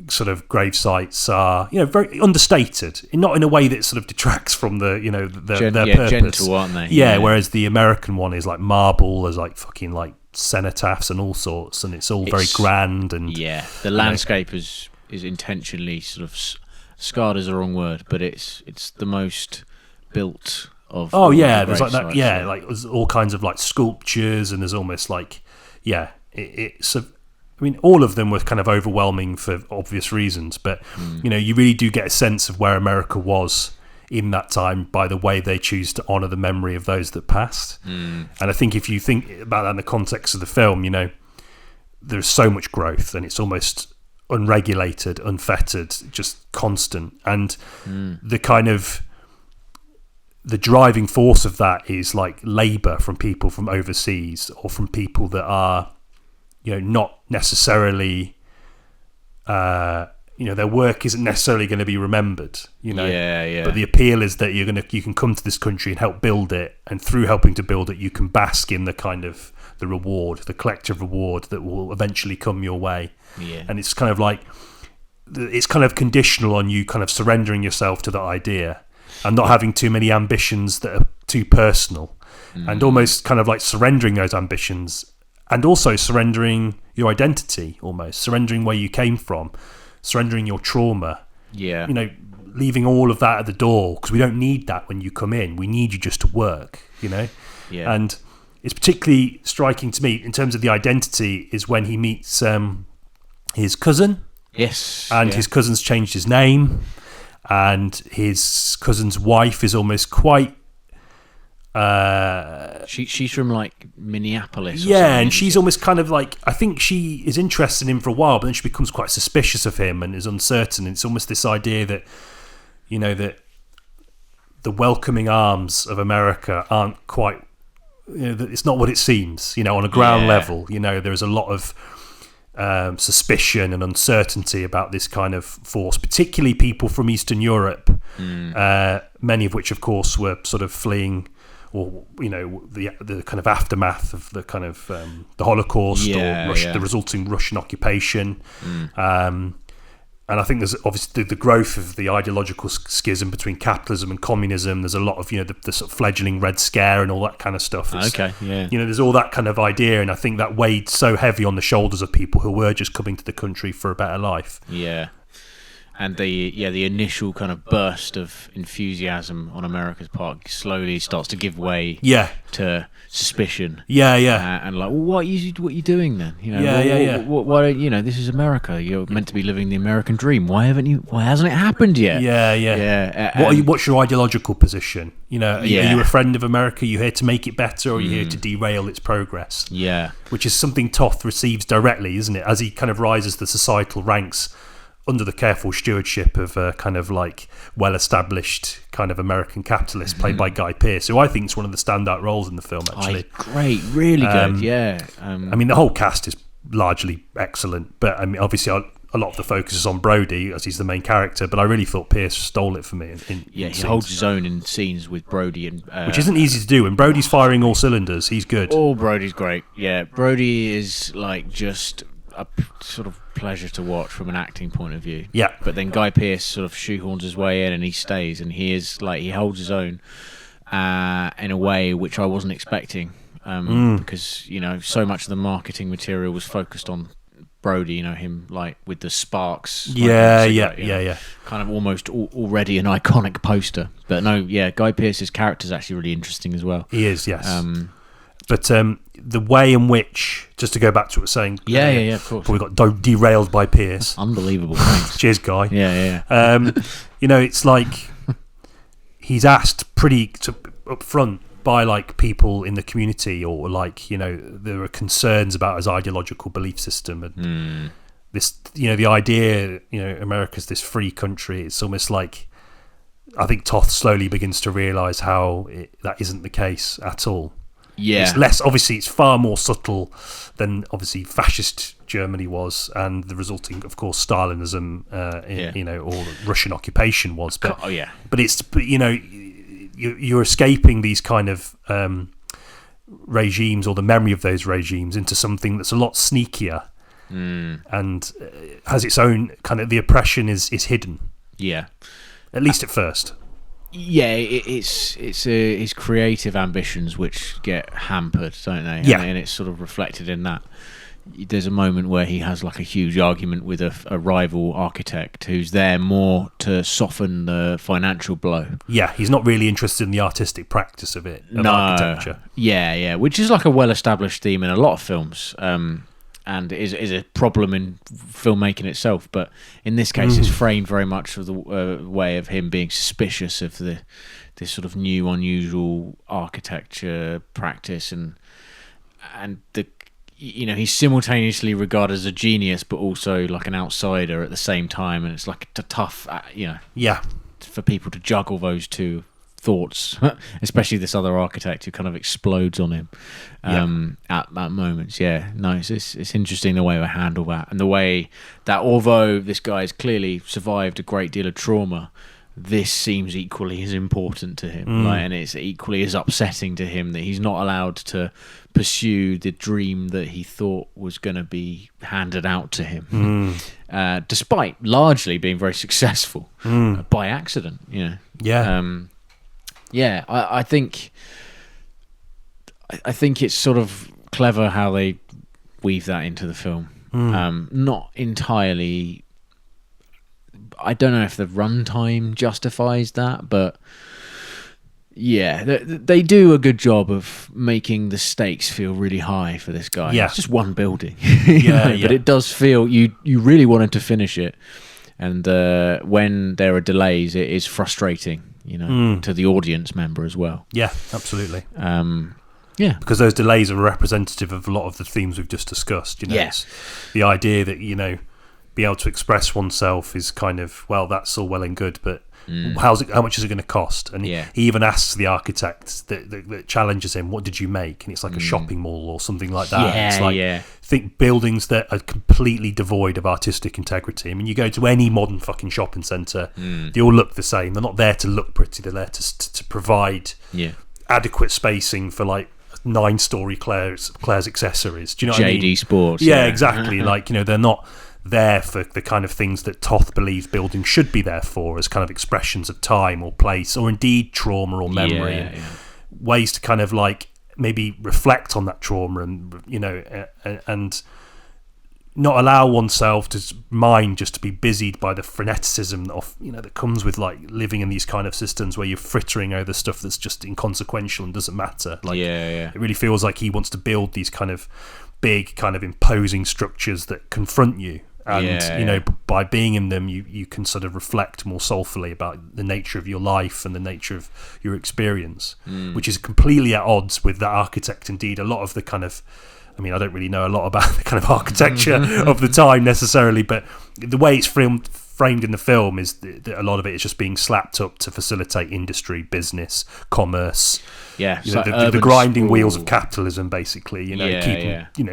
S1: sort of grave sites are very understated, not in a way that sort of detracts from the their purpose.
S2: Gentle, aren't they?
S1: Whereas the American one is like marble, there's like fucking like cenotaphs and all sorts, and it's all very grand, and
S2: the landscape is intentionally sort of scarred is the wrong word, but it's the most built of
S1: there's like that sites, like there's all kinds of like sculptures, and there's almost like it's all of them were kind of overwhelming for obvious reasons, but you really do get a sense of where America was in that time by the way they choose to honour the memory of those that passed. And I think if you think about that in the context of the film, there's so much growth and it's almost unregulated, unfettered, just constant. And the kind of the driving force of that is like labour from people from overseas or from people that are, not necessarily, their work isn't necessarily going to be remembered, But the appeal is that you can come to this country and help build it, and through helping to build it, you can bask in the kind of the reward, the collective reward that will eventually come your way.
S2: Yeah.
S1: And it's kind of like, it's kind of conditional on you kind of surrendering yourself to that idea and not having too many ambitions that are too personal, and almost kind of like surrendering those ambitions and also surrendering your identity, almost surrendering where you came from, surrendering your trauma.
S2: Yeah.
S1: Leaving all of that at the door, because we don't need that when you come in. We need you just to work, Yeah. And it's particularly striking to me in terms of the identity is when he meets his cousin.
S2: Yes.
S1: And his cousin's changed his name, and his cousin's wife is almost quite...
S2: she's from like Minneapolis.
S1: Yeah, and she's almost kind of like, I think she is interested in him for a while, but then she becomes quite suspicious of him and is uncertain. It's almost this idea that, that the welcoming arms of America aren't quite, that it's not what it seems, on a ground level. There's a lot of suspicion and uncertainty about this kind of force, particularly people from Eastern Europe, many of which, of course, were sort of fleeing, or the kind of aftermath of the kind of the Holocaust or the resulting Russian occupation. And I think there's obviously the growth of the ideological schism between capitalism and communism. There's a lot of the sort of fledgling Red Scare and all that kind of stuff. There's all that kind of idea, and I think that weighed so heavy on the shoulders of people who were just coming to the country for a better life.
S2: Yeah. And the initial kind of burst of enthusiasm on America's part slowly starts to give way to suspicion. And like, well, what are you doing then? Why don't this is America? You're meant to be living the American dream. Why hasn't it happened yet?
S1: What's your ideological position? Are you a friend of America? Are you here to make it better, or are you here to derail its progress?
S2: Yeah.
S1: Which is something Toth receives directly, isn't it? As he kind of rises the societal ranks under the careful stewardship of a kind of like well-established kind of American capitalist played by Guy Pearce, who I think is one of the standout roles in the film, actually.
S2: Great, really good,
S1: the whole cast is largely excellent, but I mean, obviously a lot of the focus is on Brody as he's the main character, but I really thought Pearce stole it for me.
S2: He holds his own in scenes with Brody, and
S1: which isn't easy to do. When Brody's firing all cylinders, he's good.
S2: Oh, Brody's great. Yeah, Brody is like just a sort of pleasure to watch from an acting point of view.
S1: Yeah.
S2: But then Guy Pearce sort of shoehorns his way in, and he stays, and he holds his own in a way which I wasn't expecting, because so much of the marketing material was focused on Brody, him like with the sparks. Kind of almost already an iconic poster. But no, Guy Pearce's character is actually really interesting as well.
S1: He is, yes. But the way in which, just to go back to what we were saying,
S2: of course,
S1: we got derailed by Pearce.
S2: Unbelievable, thanks.
S1: Cheers, Guy.
S2: Yeah.
S1: It's like he's asked pretty up front by like people in the community, or like there are concerns about his ideological belief system and this, the idea, America's this free country. It's almost like I think Toth slowly begins to realise how that isn't the case at all.
S2: Yeah,
S1: it's less, obviously it's far more subtle than obviously fascist Germany was, and the resulting, of course, Stalinism, or Russian occupation was. But you're escaping these kind of regimes, or the memory of those regimes, into something that's a lot sneakier and has its own kind of, the oppression is hidden.
S2: Yeah,
S1: at least at first.
S2: Yeah, it's his creative ambitions which get hampered, don't they?
S1: Yeah.
S2: And it's sort of reflected in that. There's a moment where he has like a huge argument with a rival architect who's there more to soften the financial blow.
S1: Yeah, he's not really interested in the artistic practice of architecture.
S2: Yeah, which is like a well-established theme in a lot of films. and is a problem in filmmaking itself. But in this case, it's framed very much of the way of him being suspicious of this sort of new, unusual architecture practice, and the he's simultaneously regarded as a genius, but also like an outsider at the same time, and it's like a tough, for people to juggle those two thoughts, especially this other architect who kind of explodes on him at moments. It's interesting the way they handle that, and the way that although this guy's clearly survived a great deal of trauma, this seems equally as important to him, and it's equally as upsetting to him that he's not allowed to pursue the dream that he thought was going to be handed out to him, despite largely being very successful by accident. I think it's sort of clever how they weave that into the film. Not entirely. I don't know if the runtime justifies that, but they do a good job of making the stakes feel really high for this guy. It's just one building, but it does feel you really wanted to finish it, and when there are delays, it is frustrating, to the audience member as well.
S1: Yeah, absolutely. Because those delays are representative of a lot of the themes we've just discussed. It's the idea that be able to express oneself is kind of, well, that's all well and good, but how much is it going to cost? And he even asks the architect that challenges him, what did you make? And it's like a shopping mall or something like that. Think buildings that are completely devoid of artistic integrity. I mean, you go to any modern fucking shopping centre, they all look the same. They're not there to look pretty. They're there to provide adequate spacing for like 9-story Claire's accessories. Do you know what I mean?
S2: JD Sports.
S1: Yeah, exactly. Like, they're not there for the kind of things that Toth believes buildings should be there for, as kind of expressions of time or place, or indeed trauma or memory, and ways to kind of like maybe reflect on that trauma, and and not allow oneself to mind just to be busied by the freneticism of that comes with like living in these kind of systems where you're frittering over stuff that's just inconsequential and doesn't matter. Like it really feels like he wants to build these kind of big, kind of imposing structures that confront you. And by being in them, you can sort of reflect more soulfully about the nature of your life and the nature of your experience, which is completely at odds with that architect. Indeed, a lot of the kind of, I mean, I don't really know a lot about the kind of architecture of the time necessarily, but the way it's framed in the film is that a lot of it is just being slapped up to facilitate industry, business, commerce. The grinding wheels of capitalism, basically.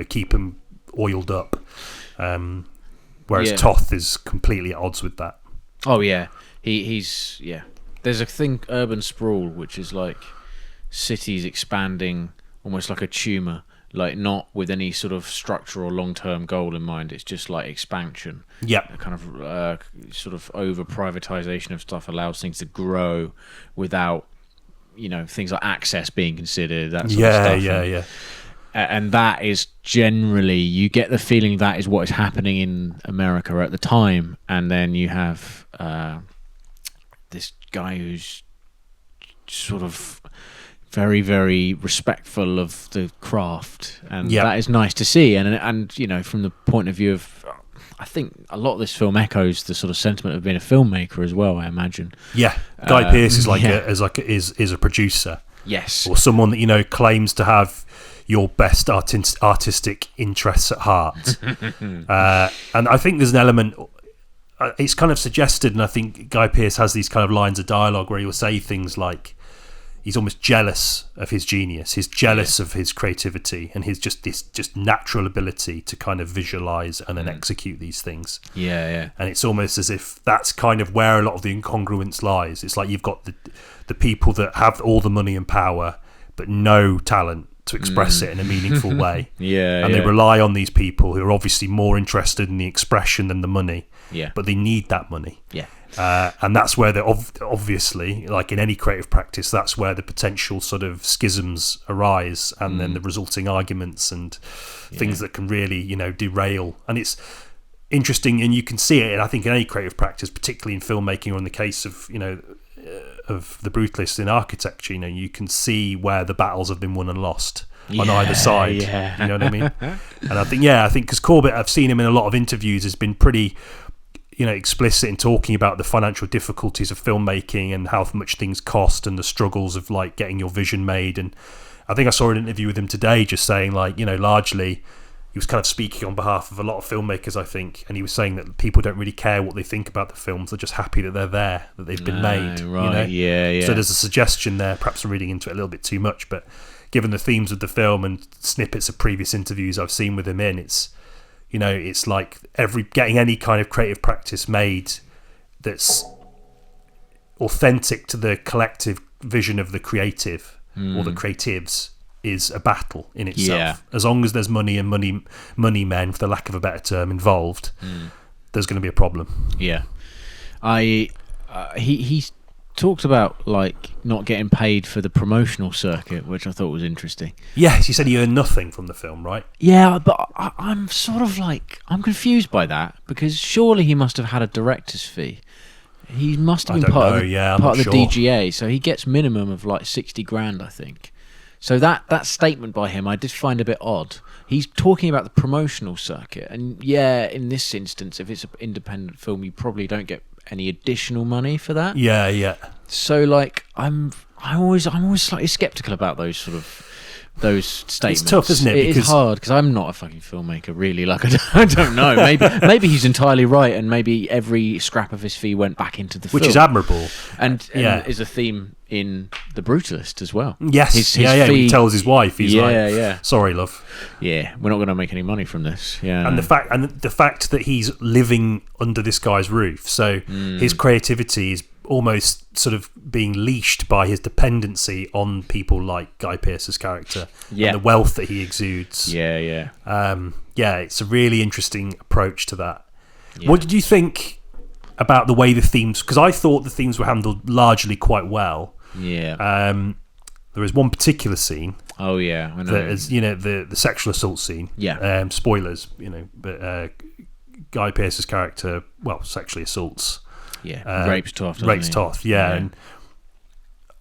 S1: Keep them oiled up. Whereas Toth is completely at odds with that.
S2: Oh yeah, he's There's a thing, urban sprawl, which is like cities expanding almost like a tumor, like not with any sort of structure or long-term goal in mind. It's just like expansion.
S1: Yeah,
S2: a kind of sort of over privatization of stuff allows things to grow without things like access being considered. That sort of stuff. And that is generally, you get the feeling that is what is happening in America at the time. And then you have this guy who's sort of very, very respectful of the craft, and that is nice to see. And from the point of view of, I think a lot of this film echoes the sort of sentiment of being a filmmaker as well, I imagine. Yeah,
S1: Guy Pearce is is a producer.
S2: Yes,
S1: or someone that claims to have your best artistic interests at heart. And I think there's an element, it's kind of suggested, and I think Guy Pearce has these kind of lines of dialogue where he will say things like he's almost jealous of his genius, he's jealous of his creativity and his just natural ability to kind of visualize and then execute these things. And it's almost as if that's kind of where a lot of the incongruence lies. It's like you've got the people that have all the money and power but no talent to express it in a meaningful way. And they rely on these people who are obviously more interested in the expression than the money. But they need that money. And that's where obviously, like in any creative practice, that's where the potential sort of schisms arise, and then the resulting arguments and things that can really, derail. And it's interesting, and you can see it, I think, in any creative practice, particularly in filmmaking, or in the case of, of the Brutalist in architecture, you can see where the battles have been won and lost. on either side. You know what I mean? And I think because Corbett, I've seen him in a lot of interviews, has been pretty, explicit in talking about the financial difficulties of filmmaking and how much things cost and the struggles of like getting your vision made. And I think I saw an interview with him today just saying like, largely he was kind of speaking on behalf of a lot of filmmakers, I think, and he was saying that people don't really care what they think about the films. They're just happy that they're there, that they've been made.
S2: Right, yeah.
S1: So there's a suggestion there, perhaps I'm reading into it a little bit too much, but given the themes of the film and snippets of previous interviews I've seen with him it's like getting any kind of creative practice made that's authentic to the collective vision of the creative or the creatives is a battle in itself.
S2: Yeah.
S1: As long as there's money and money men, for the lack of a better term, involved, there's going to be a problem.
S2: Yeah. He talked about like not getting paid for the promotional circuit, which I thought was interesting.
S1: Yes, he said he earned nothing from the film, right?
S2: Yeah, but I'm sort of like, I'm confused by that, because surely he must have had a director's fee. He must have been part of the DGA, so he gets minimum of like 60 grand, I think. So that statement by him I did find a bit odd. He's talking about the promotional circuit, and in this instance, if it's an independent film, you probably don't get any additional money for that.
S1: Yeah.
S2: So like, I'm always slightly skeptical about those statements.
S1: It's tough, isn't it?
S2: It is hard, because I'm not a fucking filmmaker, really. Like, I don't know. Maybe he's entirely right, and maybe every scrap of his fee went back into the film,
S1: which is admirable,
S2: and is a theme in The Brutalist as well.
S1: Yes, his fee, he tells his wife, he's sorry, love.
S2: Yeah, we're not going to make any money from this. Yeah,
S1: and the fact that he's living under this guy's roof, so his creativity is almost sort of being leashed by his dependency on people like Guy Pearce's character and the wealth that he exudes. It's a really interesting approach to that. What did you think about the way the themes, because I thought the themes were handled largely quite well. There was one particular scene.
S2: Oh yeah, I know.
S1: That is, the sexual assault scene.
S2: Yeah.
S1: Spoilers, but Guy Pearce's character, sexually assaults.
S2: Yeah, rapes Toth.
S1: And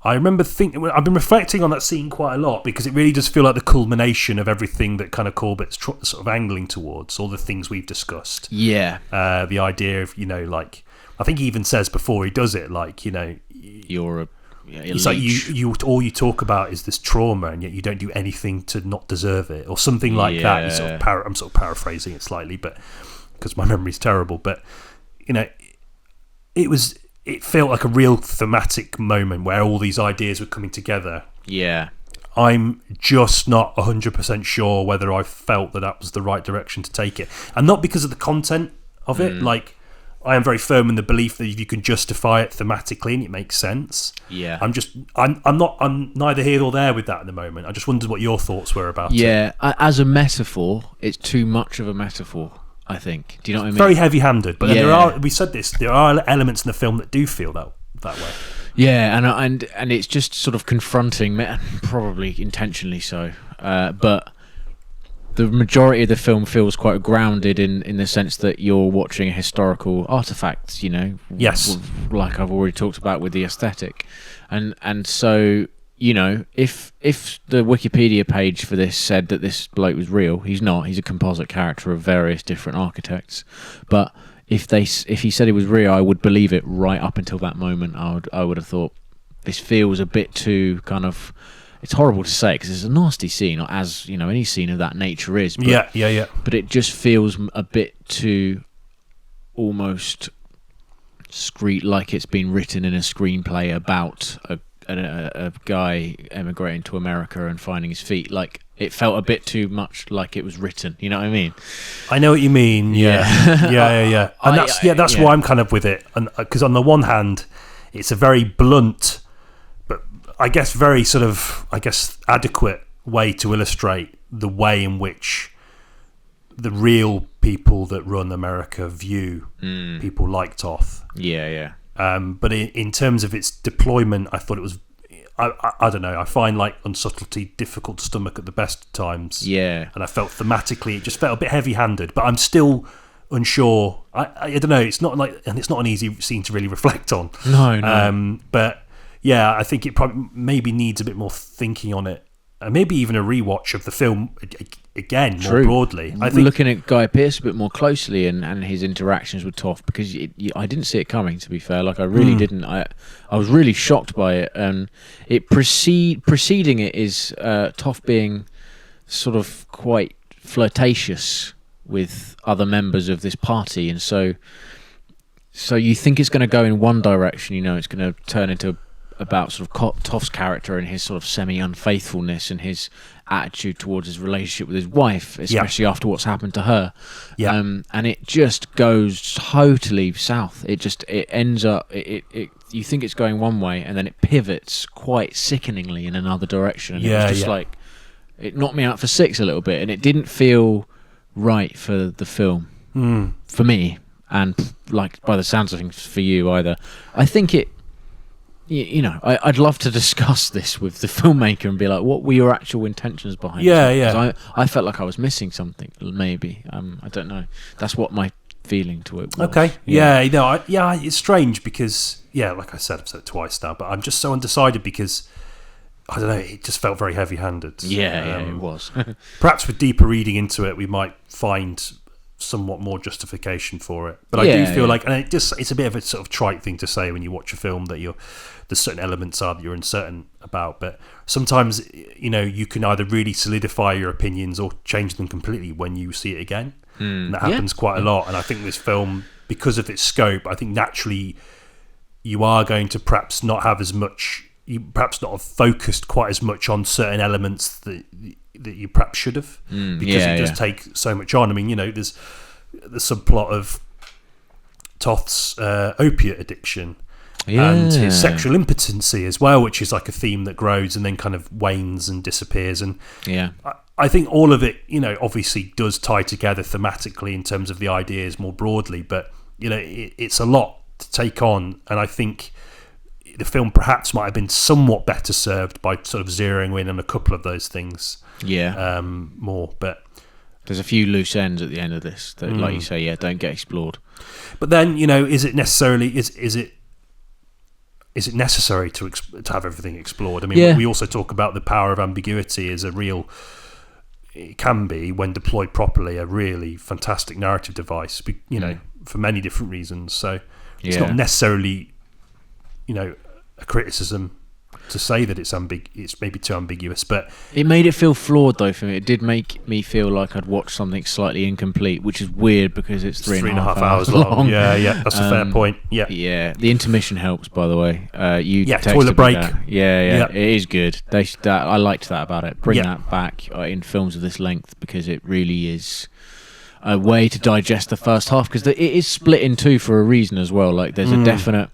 S1: I remember I've been reflecting on that scene quite a lot, because it really does feel like the culmination of everything that kind of Corbett's sort of angling towards, all the things we've discussed.
S2: Yeah.
S1: The idea of, like, I think he even says before he does it, like,
S2: you're a
S1: it's like you all you talk about is this trauma, and yet you don't do anything to not deserve it, or something like that. You sort of I'm sort of paraphrasing it slightly, but because my memory's terrible, but it felt like a real thematic moment where all these ideas were coming together.
S2: Yeah.
S1: I'm just not 100% sure whether I felt that was the right direction to take it, and not because of the content of it. Like, I am very firm in the belief that if you can justify it thematically and it makes sense.
S2: Yeah.
S1: I'm neither here nor there with that at the moment. I just wondered what your thoughts were about it.
S2: Yeah, as a metaphor, it's too much of a metaphor, I think. Do you know what I mean?
S1: Very heavy-handed, but then we said this, there are elements in the film that do feel that way.
S2: Yeah, and it's just sort of confronting, probably intentionally so, but the majority of the film feels quite grounded in the sense that you're watching a historical artifact,
S1: Yes.
S2: Like I've already talked about with the aesthetic, and so if the Wikipedia page for this said that this bloke was real, he's not. He's a composite character of various different architects, but if he said he was real, I would believe it right up until that moment. I would have thought this feels a bit too kind of. It's horrible to say because it's a nasty scene, as any scene of that nature is. But,
S1: yeah.
S2: But it just feels a bit too almost like it's been written in a screenplay about a guy emigrating to America and finding his feet. Like, it felt a bit too much like it was written. You know what I mean?
S1: I know what you mean. Yeah, yeah. And that's why I'm kind of with it, and because on the one hand, it's a very blunt, but I guess very sort of adequate way to illustrate the way in which the real people that run America view people like Toth.
S2: Yeah.
S1: But in terms of its deployment, I thought it was, I don't know, I find like unsubtlety difficult to stomach at the best of times.
S2: Yeah.
S1: And I felt thematically, it just felt a bit heavy-handed, but I'm still unsure. I don't know, it's not an easy scene to really reflect on.
S2: No.
S1: But yeah, I think it probably maybe needs a bit more thinking on it. maybe even a rewatch of the film again, more
S2: True.
S1: broadly. I think
S2: Looking at Guy Pearce a bit more closely and his interactions with Toph, because I didn't see it coming, to be fair. Like, I really didn't. I was really shocked by it. And preceding it is Toph being sort of quite flirtatious with other members of this party, and so you think it's going to go in one direction, it's going to turn into about sort of Toph's character and his sort of semi-unfaithfulness and his attitude towards his relationship with his wife, especially after what's happened to her. And it just goes totally south. It ends up, you think it's going one way, and then it pivots quite sickeningly in another direction. And it was just like, it knocked me out for 6 a little bit, and it didn't feel right for the film, for me, and like by the sounds of things for you either. I think it, I'd love to discuss this with the filmmaker and be like, what were your actual intentions behind it? 'Cause I felt like I was missing something, maybe. I don't know. That's what my feeling to it was.
S1: Okay. It's strange because, like I said, I've said it twice now, but I'm just so undecided because, I don't know, it just felt very heavy-handed.
S2: It was.
S1: Perhaps with deeper reading into it, we might find somewhat more justification for it. But I do feel like, and it's a bit of a sort of trite thing to say when you watch a film that there's certain elements that you're uncertain about, but sometimes you can either really solidify your opinions or change them completely when you see it again. And that happens quite a lot. And I think this film, because of its scope, I think naturally you are going to perhaps not have as much, you perhaps not have focused quite as much on certain elements that you perhaps should have, because it does take so much on. I mean, there's the subplot of Toth's opiate addiction and his sexual impotency as well, which is like a theme that grows and then kind of wanes and disappears. And I think all of it, obviously does tie together thematically in terms of the ideas more broadly, but it's a lot to take on, and I think the film perhaps might have been somewhat better served by sort of zeroing in on a couple of those things more. But
S2: there's a few loose ends at the end of this that, like you say, don't get explored.
S1: But then, is it necessarily is it necessary to have everything explored? I mean, we also talk about the power of ambiguity as it can be, when deployed properly, a really fantastic narrative device, for many different reasons. So it's not necessarily a criticism to say that it's maybe too ambiguous, but
S2: it made it feel flawed though for me. It did make me feel like I'd watched something slightly incomplete, which is weird because it's 3.5 hours long.
S1: That's a fair point.
S2: The intermission helps, by the way. You
S1: toilet break.
S2: It is good. I liked that about it. Bring that back in films of this length, because it really is a way to digest the first half, because it is split in two for a reason as well. Like there's a definite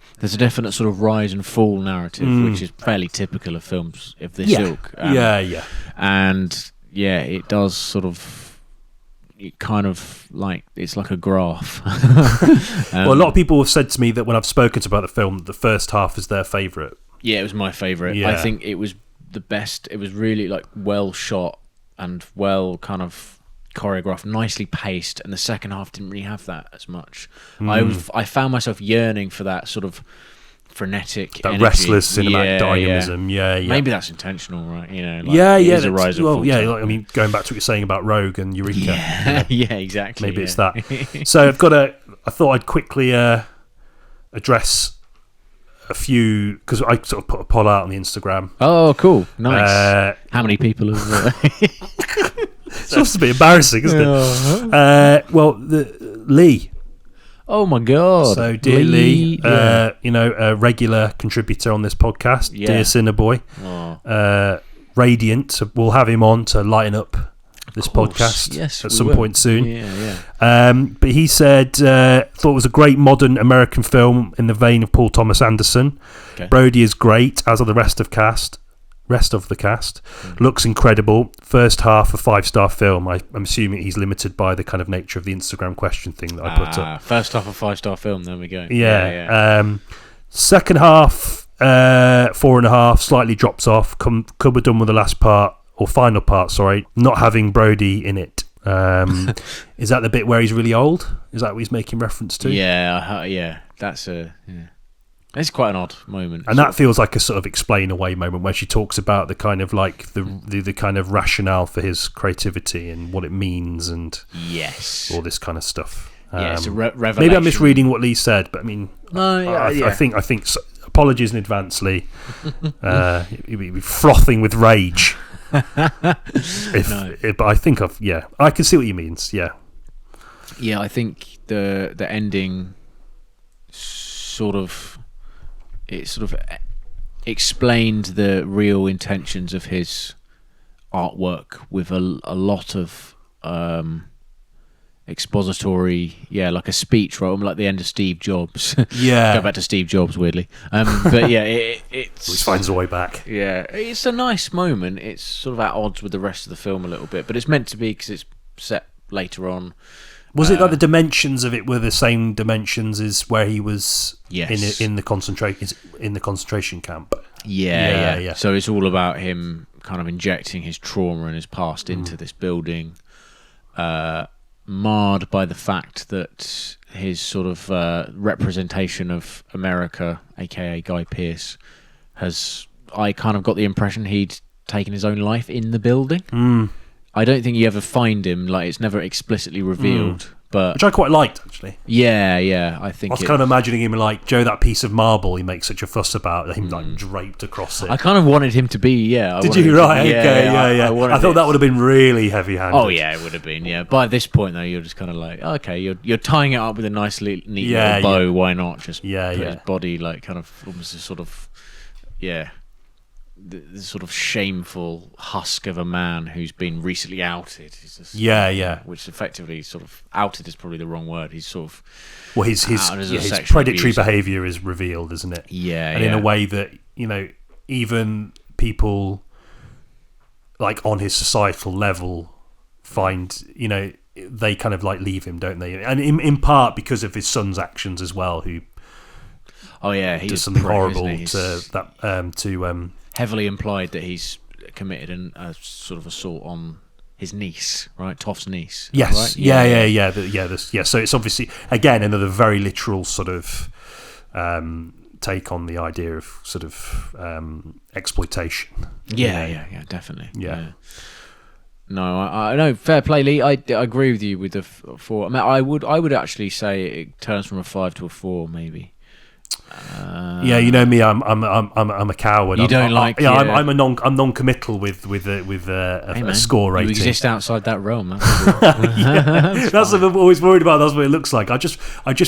S2: sort of rise and fall narrative, which is fairly typical of films of this ilk. And it does sort of, it kind of like, it's like a graph.
S1: Well, a lot of people have said to me that when I've spoken about the film, the first half is their favourite.
S2: Yeah, it was my favourite. I think it was the best. It was really like well shot and well kind of choreographed, nicely paced, and the second half didn't really have that as much. I found myself yearning for that sort of frenetic,
S1: that
S2: energy.
S1: Restless cinematic dynamism.
S2: Maybe that's intentional, right?
S1: There's
S2: a rise
S1: I mean, going back to what you're saying about Rogue and Eureka.
S2: Exactly.
S1: Maybe it's that. So I thought I'd quickly address a few, because I sort of put a poll out on the Instagram.
S2: Oh, cool, nice. How many people have?
S1: It's supposed to be embarrassing, isn't it? Lee.
S2: Oh my god!
S1: So dear Lee, a regular contributor on this podcast, dear Cinebois, Radiant. We'll have him on to lighten up this podcast at some point soon. But he said thought it was a great modern American film in the vein of Paul Thomas Anderson. Brody is great, as are the rest of the cast. Looks incredible. First half a 5-star film. I'm assuming he's limited by the kind of nature of the Instagram question thing that I put up.
S2: First half a 5-star film. There we go.
S1: Second half 4.5, slightly drops off. Could be done with the last part, or final part, sorry, not having Brody in it. Is that the bit where he's really old? Is that what he's making reference to?
S2: Yeah, that's a... It's quite an odd moment,
S1: and that feels like a sort of explain away moment where she talks about the kind of like the kind of rationale for his creativity and what it means and all this kind of stuff.
S2: It's a revelation.
S1: Maybe I'm misreading what Lee said, but I mean,
S2: I
S1: think apologies in advance, Lee. You'd be frothing with rage. But I think I can see what you means. Yeah,
S2: I think the ending sort of explained the real intentions of his artwork with a lot of expository, like a speech, right? Like the end of Steve Jobs. Go back to Steve Jobs, weirdly. But it's
S1: always finds a way back.
S2: Yeah, it's a nice moment. It's sort of at odds with the rest of the film a little bit, but it's meant to be because it's set later on.
S1: Was it like the dimensions of it were the same dimensions as where he was in the concentration camp? Yeah.
S2: So it's all about him kind of injecting his trauma and his past into this building, marred by the fact that his sort of representation of America, aka Guy Pearce, I kind of got the impression he'd taken his own life in the building. I don't think you ever find him, like it's never explicitly revealed. But
S1: which I quite liked, actually.
S2: Yeah, I think
S1: I was kind of imagining him like Joe, that piece of marble he makes such a fuss about, him like draped across it.
S2: I kind of wanted him to be,
S1: Did you? Right, okay, I thought that would have been really heavy-handed.
S2: Oh yeah, it would have been. Yeah, by this point though, you're just kind of like, okay, you're tying it up with a nice neat little bow. Why not just put his body like kind of almost a sort of the sort of shameful husk of a man who's been recently outed. He's just, which effectively sort of outed is probably the wrong word. He's sort of
S1: his predatory behaviour is revealed, isn't it?
S2: And
S1: in a way that even people like on his societal level find they kind of like leave him, don't they? And in part because of his son's actions as well, who he does something horrible to
S2: heavily implied that he's committed a sort of assault on his niece, right? Toff's niece.
S1: Yes.
S2: Right?
S1: So it's obviously again another very literal sort of take on the idea of sort of exploitation.
S2: Yeah, definitely. Yeah. No, I know. Fair play, Lee. I agree with you with the 4. I mean, I would actually say it turns from a 5 to a 4, maybe.
S1: You know me. I'm a coward. I'm non-committal with a score rating.
S2: You exist outside that realm.
S1: That's what I'm always worried about. That's what it looks like. I just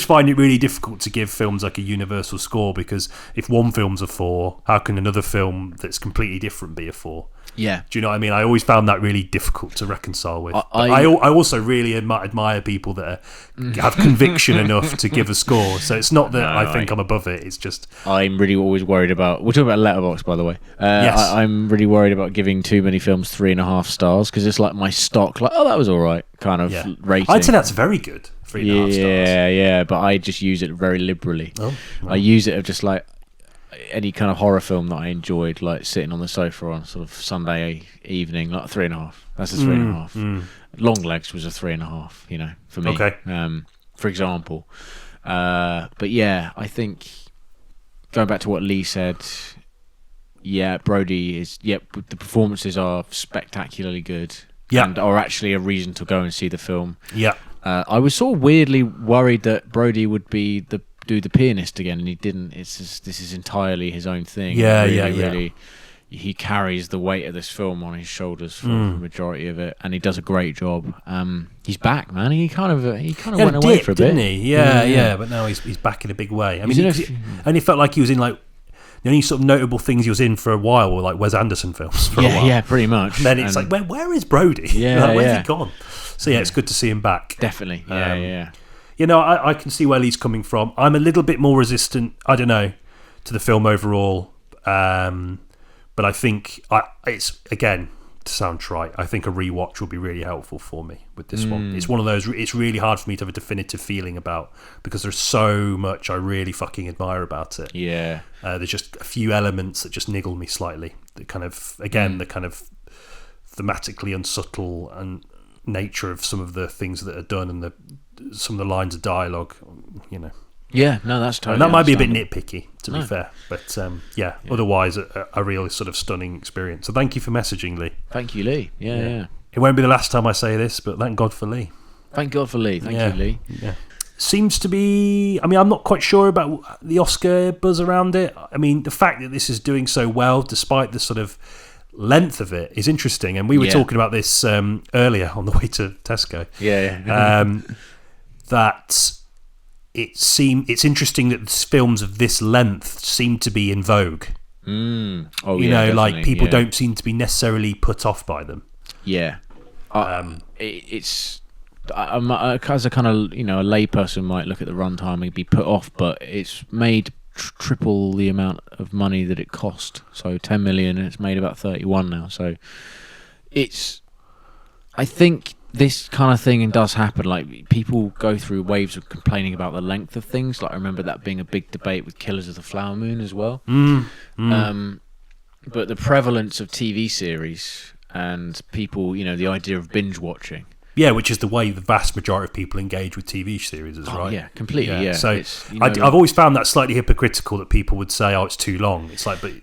S1: find it really difficult to give films like a universal score, because if one film's a 4, how can another film that's completely different be a 4?
S2: Yeah.
S1: Do you know what I mean? I always found that really difficult to reconcile with. I also really admire people that have conviction enough to give a score. So it's not that I think I'm above it. It's just
S2: I'm really always worried about. We're talking about Letterboxd, by the way.
S1: Yes.
S2: I'm really worried about giving too many films 3.5 stars, because it's like my stock. Like, that was all right, kind of rating.
S1: I'd say that's very good. 3.5 stars.
S2: Yeah. But I just use it very liberally.
S1: Oh, right.
S2: I use it of just like any kind of horror film that I enjoyed, like sitting on the sofa on sort of Sunday evening, like 3.5. That's a 3.5. Longlegs was a 3.5, for me.
S1: Okay.
S2: For example. But yeah, I think going back to what Lee said, Brody is. The performances are spectacularally good. And are actually a reason to go and see the film.
S1: Yeah.
S2: I was sort of weirdly worried that Brody would be do the pianist again, and he didn't. It's just, this is entirely his own thing. Really, he carries the weight of this film on his shoulders for the majority of it, and he does a great job. He's back, man. He kind of went away for a bit,
S1: didn't he? Yeah. But now he's back in a big way. I mean, and he felt like he was in like the only sort of notable things he was in for a while were like Wes Anderson films for a while.
S2: Yeah, pretty much.
S1: And then it's like, where is Brody? Where's he gone? So it's good to see him back.
S2: Definitely. Yeah.
S1: I can see where Lee's coming from. I'm a little bit more resistant, I don't know, to the film overall. But I think it's, again, to sound trite, I think a rewatch will be really helpful for me with this one. It's one of those, it's really hard for me to have a definitive feeling about, because there's so much I really fucking admire about it.
S2: Yeah.
S1: There's just a few elements that just niggle me slightly. The kind of, again, the kind of thematically unsubtle and nature of some of the things that are done, and some of the lines of dialogue,
S2: Yeah, no, that's totally.
S1: And that might be a bit nitpicky, to be fair, but otherwise a real sort of stunning experience. So thank you for messaging, Lee.
S2: Thank you, Lee. Yeah.
S1: It won't be the last time I say this, but thank God for Lee.
S2: Thank God for Lee. Thank you, Lee.
S1: Yeah. Seems to be. I mean, I'm not quite sure about the Oscar buzz around it. I mean, the fact that this is doing so well, despite the sort of length of it, is interesting. And we were talking about this earlier on the way to Tesco. That it's interesting that films of this length seem to be in vogue. Like people don't seem to be necessarily put off by them.
S2: Yeah, it's as a kind of a layperson might look at the runtime and be put off, but it's made triple the amount of money that it cost. So 10 million, and it's made about 31 now. So I think this kind of thing does happen. Like, people go through waves of complaining about the length of things. Like, I remember that being a big debate with Killers of the Flower Moon as well. But the prevalence of TV series and people, the idea of binge watching.
S1: Yeah, which is the way the vast majority of people engage with TV series, right?
S2: Yeah, completely. Yeah.
S1: So I've always found that slightly hypocritical that people would say, "Oh, it's too long." It's like, but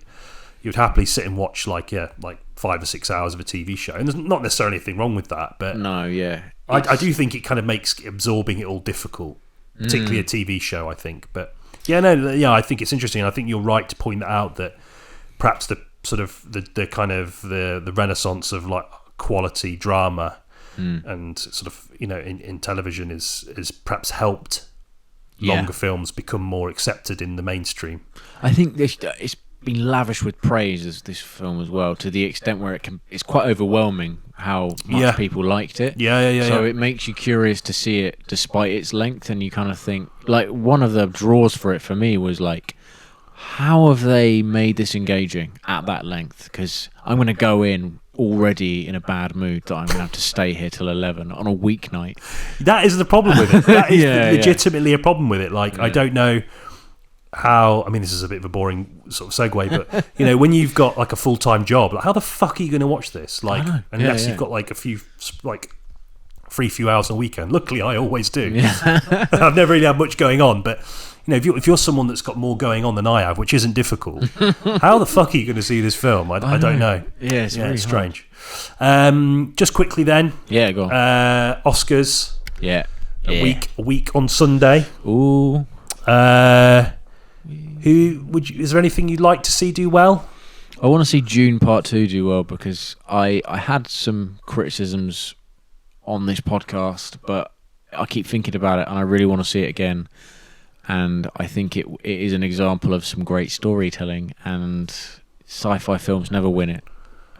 S1: you'd happily sit and watch like 5 or 6 hours of a TV show, and there's not necessarily anything wrong with that. But I do think it kind of makes absorbing it all difficult, particularly a TV show. I think, but I think it's interesting. I think you're right to point that out, that perhaps the sort of the kind of the renaissance of like quality drama and sort of in television is perhaps helped longer films become more accepted in the mainstream.
S2: I think it's been lavished with praise as this film as well, to the extent where it's quite overwhelming how much people liked it. So it makes you curious to see it despite its length, and you kind of think, like, one of the draws for it for me was like, how have they made this engaging at that length? Because I'm going to go in already in a bad mood that I'm going to have to stay here till 11 on a weeknight.
S1: That is the problem with it. That is legitimately a problem with it. Like, I don't know how, I mean, this is a bit of a boring sort of segue, but when you've got like a full-time job, like, how the fuck are you going to watch this? Like, unless you've got like a few free few hours on a weekend. Luckily, I always do. I've never really had much going on, but if you're someone that's got more going on than I have, which isn't difficult, how the fuck are you going to see this film? I don't know.
S2: Yeah, it's
S1: strange. Just quickly then.
S2: Yeah, go on.
S1: Oscars.
S2: Yeah.
S1: A week on Sunday.
S2: Ooh.
S1: Is there anything you'd like to see do well?
S2: I want to see Dune Part Two do well, because I had some criticisms on this podcast, but I keep thinking about it and I really want to see it again. And I think it is an example of some great storytelling, and sci-fi films never win it.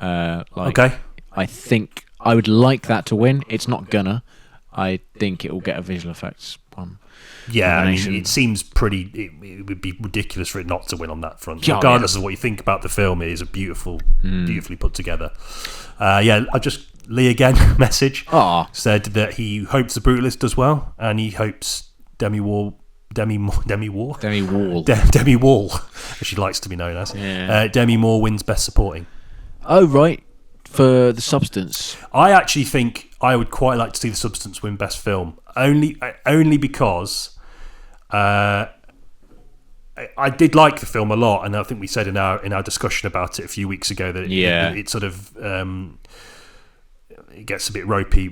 S1: Okay.
S2: I think I would like that to win. It's not gonna. I think it will get a visual effects one.
S1: Yeah, I mean, it seems pretty. It would be ridiculous for it not to win on that front, regardless of what you think about the film. It is a beautifully put together. Lee again message said that he hopes the Brutalist does well, and he hopes Demi Wall, as she likes to be known as. Demi Moore wins Best Supporting.
S2: Oh, right. For The Substance.
S1: I actually think I would quite like to see The Substance win Best Film, only because I did like the film a lot, and I think we said in our discussion about it a few weeks ago that it sort of it gets a bit ropey